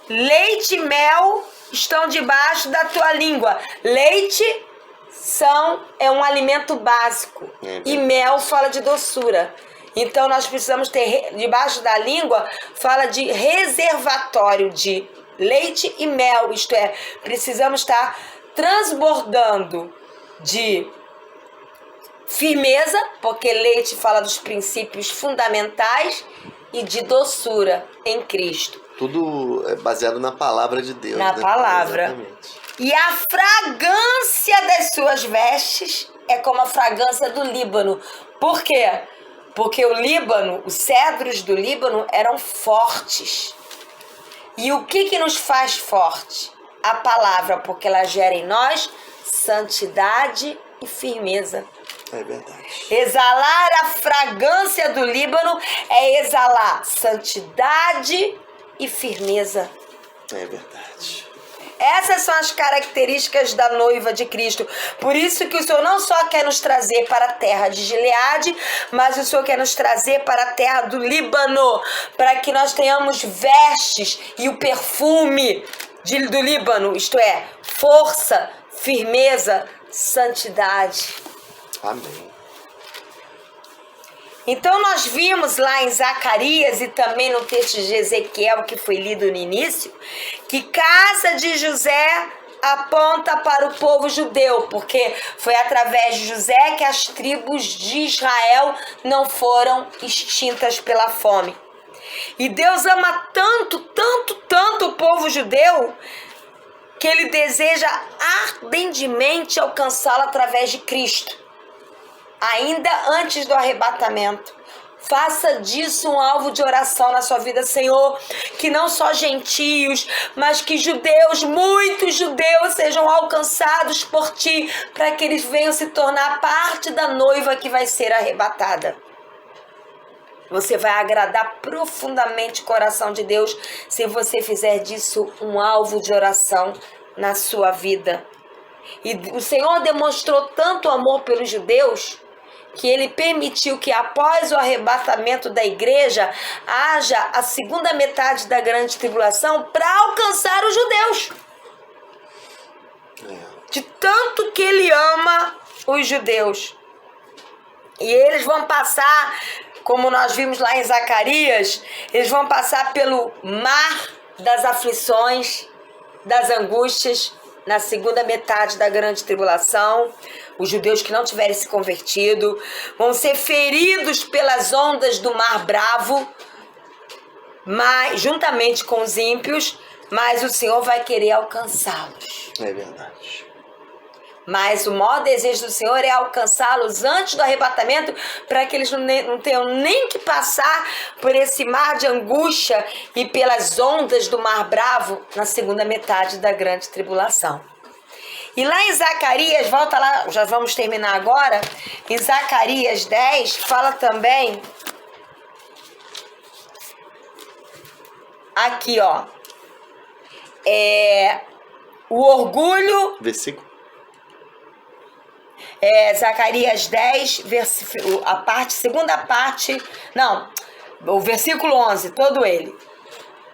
leite e mel estão debaixo da tua língua. Leite é um alimento básico. E mel fala de doçura. Então nós precisamos ter, debaixo da língua, fala de reservatório de leite e mel. Isto é, precisamos estar transbordando de firmeza, porque leite fala dos princípios fundamentais, e de doçura em Cristo. Tudo é baseado na palavra de Deus. Na palavra. Exatamente. E a fragrância das suas vestes é como a fragrância do Líbano. Por quê? Porque o Líbano, os cedros do Líbano eram fortes. E o que nos faz forte? A palavra, porque ela gera em nós santidade e firmeza. É verdade. Exalar a fragrância do Líbano é exalar santidade e firmeza. É verdade. Essas são as características da noiva de Cristo. Por isso que o Senhor não só quer nos trazer para a terra de Gileade, mas o Senhor quer nos trazer para a terra do Líbano, para que nós tenhamos vestes e o perfume do Líbano, isto é, força, firmeza, santidade. Amém. Então nós vimos lá em Zacarias e também no texto de Ezequiel que foi lido no início, que casa de José aponta para o povo judeu, porque foi através de José que as tribos de Israel não foram extintas pela fome. E Deus ama tanto, tanto, tanto o povo judeu, que ele deseja ardentemente alcançá-lo através de Cristo, ainda antes do arrebatamento. Faça disso um alvo de oração na sua vida, Senhor, que não só gentios, mas que judeus, muitos judeus, sejam alcançados por Ti, para que eles venham se tornar parte da noiva que vai ser arrebatada. Você vai agradar profundamente o coração de Deus se você fizer disso um alvo de oração na sua vida. E o Senhor demonstrou tanto amor pelos judeus que Ele permitiu que após o arrebatamento da igreja haja a segunda metade da grande tribulação para alcançar os judeus. De tanto que Ele ama os judeus. E eles vão passar, como nós vimos lá em Zacarias, eles vão passar pelo mar das aflições, das angústias, na segunda metade da grande tribulação. Os judeus que não tiverem se convertido vão ser feridos pelas ondas do mar bravo, mas, juntamente com os ímpios, mas o Senhor vai querer alcançá-los. É verdade. Mas o maior desejo do Senhor é alcançá-los antes do arrebatamento, para que eles não tenham nem que passar por esse mar de angústia e pelas ondas do mar bravo na segunda metade da grande tribulação. E lá em Zacarias, volta lá, já vamos terminar agora, em Zacarias 10, fala também, aqui ó, o orgulho... Versículo? Zacarias 10, o versículo 11, todo ele.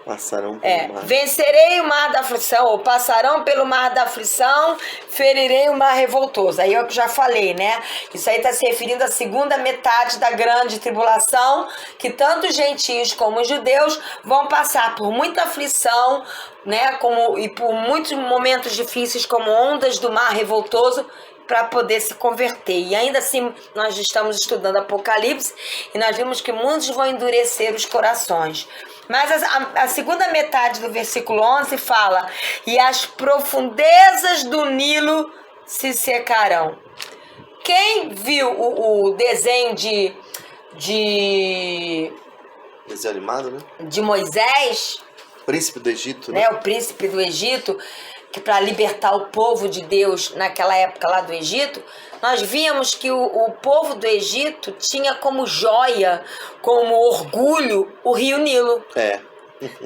Passarão pelo mar. Vencerei o mar da aflição, ou passarão pelo mar da aflição, ferirei o mar revoltoso. Aí eu já falei, né? Isso aí está se referindo à segunda metade da grande tribulação, que tanto os gentios como os judeus vão passar por muita aflição, né? E por muitos momentos difíceis, como ondas do mar revoltoso, para poder se converter. E ainda assim, nós estamos estudando Apocalipse e nós vimos que muitos vão endurecer os corações. Mas a segunda metade do versículo 11 fala: e as profundezas do Nilo se secarão. Quem viu o desenho Desenho animado, né? de Moisés, Príncipe do Egito, né? o príncipe do Egito, que para libertar o povo de Deus naquela época lá do Egito, nós víamos que o povo do Egito tinha como joia, como orgulho, o rio Nilo.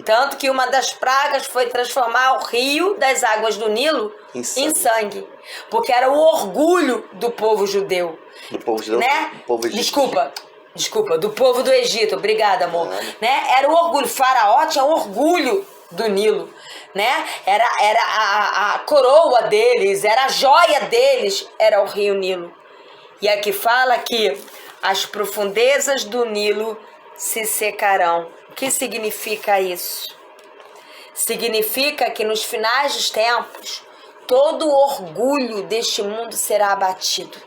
Tanto que uma das pragas foi transformar o rio das águas do Nilo em sangue. Porque era o orgulho do povo judeu. Do povo judeu? Né? Do povo egípcio. Desculpa, do povo do Egito. Obrigada, amor. Né? Era o orgulho. Faraó tinha orgulho do Nilo. Né? Era a coroa deles, era a joia deles, era o rio Nilo. E aqui fala que as profundezas do Nilo se secarão. O que significa isso? Significa que nos finais dos tempos, todo o orgulho deste mundo será abatido.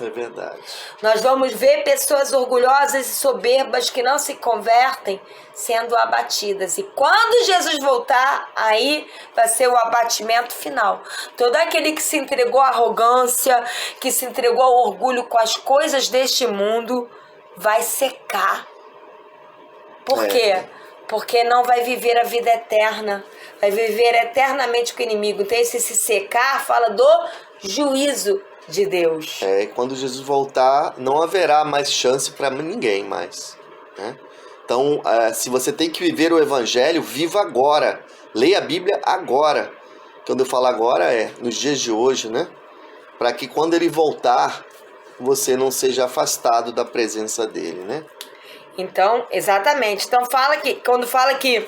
É verdade. Nós vamos ver pessoas orgulhosas e soberbas que não se convertem sendo abatidas. E quando Jesus voltar, aí vai ser o abatimento final. Todo aquele que se entregou à arrogância, que se entregou ao orgulho com as coisas deste mundo, vai secar. Por quê? Porque não vai viver a vida eterna. Vai viver eternamente com o inimigo. Então esse se secar fala do juízo de Deus. Quando Jesus voltar, não haverá mais chance para ninguém mais, né? Então, se você tem que viver o evangelho, viva agora. Leia a Bíblia agora. Quando eu falo agora, nos dias de hoje, né? Para que quando ele voltar, você não seja afastado da presença dele, né? Então, exatamente. Então, quando fala que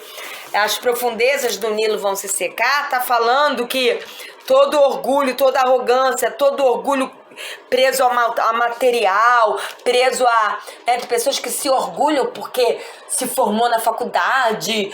as profundezas do Nilo vão se secar, tá falando que todo orgulho, toda arrogância, todo orgulho preso a material, preso a pessoas que se orgulham porque se formou na faculdade,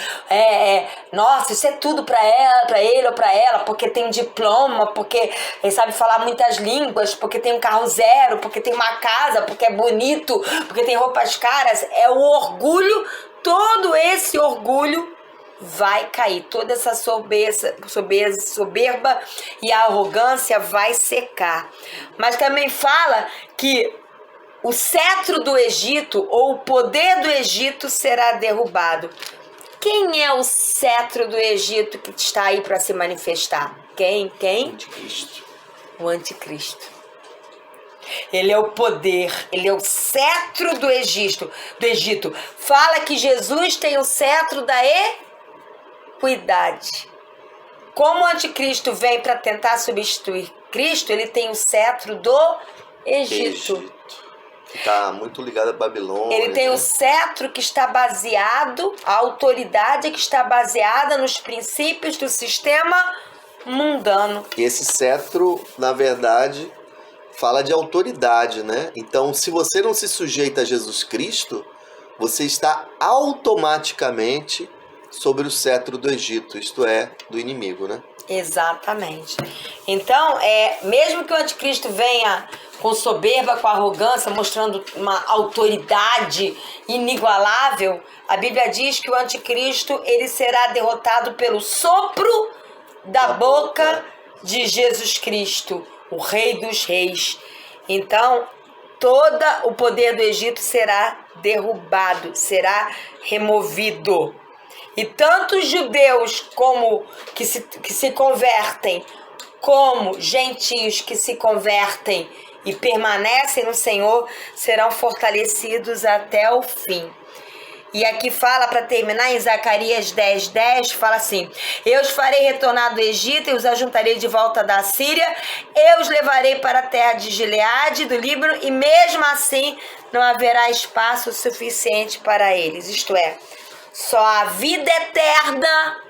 nossa, isso é tudo para ela, para ele ou para ela, porque tem diploma, porque ele sabe falar muitas línguas, porque tem um carro zero, porque tem uma casa, porque é bonito, porque tem roupas caras. É o orgulho, todo esse orgulho vai cair, toda essa soberba e a arrogância vai secar. Mas também fala que o cetro do Egito, ou o poder do Egito, será derrubado. Quem é o cetro do Egito que está aí para se manifestar? Quem? O anticristo. O anticristo. Ele é o poder, ele é o cetro do Egito. Fala que Jesus tem o cetro da equidade. Como o anticristo vem para tentar substituir Cristo, ele tem o cetro do Egito. Está muito ligado à Babilônia. Ele tem o cetro que está baseado, a autoridade que está baseada nos princípios do sistema mundano. E esse cetro, na verdade, fala de autoridade, né? Então, se você não se sujeita a Jesus Cristo, você está automaticamente sobre o cetro do Egito, isto é, do inimigo, né? Exatamente. Então, mesmo que o anticristo venha com soberba, com arrogância, mostrando uma autoridade inigualável, a Bíblia diz que o anticristo ele será derrotado pelo sopro da boca de Jesus Cristo, o Rei dos Reis. Então, todo o poder do Egito será derrubado, será removido. E tanto os judeus como que se convertem, como gentios que se convertem e permanecem no Senhor, serão fortalecidos até o fim. E aqui fala, para terminar, em Zacarias 10:10, fala assim: eu os farei retornar do Egito e os ajuntarei de volta da Síria, eu os levarei para a terra de Gileade, do Líbano, e mesmo assim não haverá espaço suficiente para eles. Isto é, só a vida eterna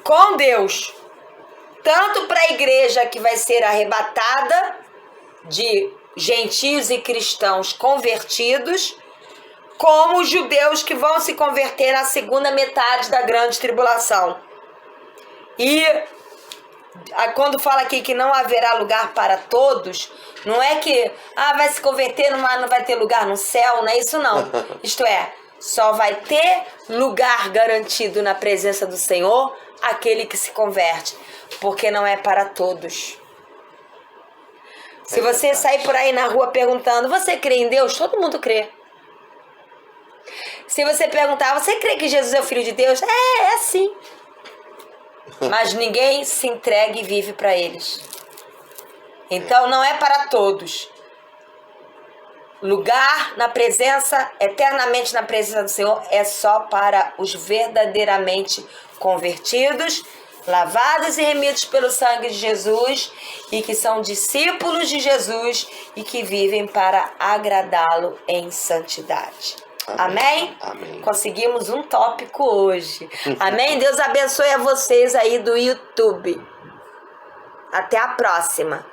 com Deus, tanto para a igreja que vai ser arrebatada de gentios e cristãos convertidos, como os judeus que vão se converter na segunda metade da grande tribulação. E quando fala aqui que não haverá lugar para todos, não é que vai se converter, mas não vai ter lugar no céu, não é isso não. Isto é, só vai ter lugar garantido na presença do Senhor aquele que se converte, porque não é para todos. Se você sair por aí na rua perguntando, você crê em Deus? Todo mundo crê. Se você perguntar, você crê que Jesus é o Filho de Deus? É sim. Mas ninguém se entrega e vive para eles. Então não é para todos. Lugar na presença, eternamente na presença do Senhor, é só para os verdadeiramente convertidos, lavados e remidos pelo sangue de Jesus, e que são discípulos de Jesus e que vivem para agradá-lo em santidade. Amém? Amém? Conseguimos um tópico hoje. Amém? Deus abençoe a vocês aí do YouTube. Até a próxima.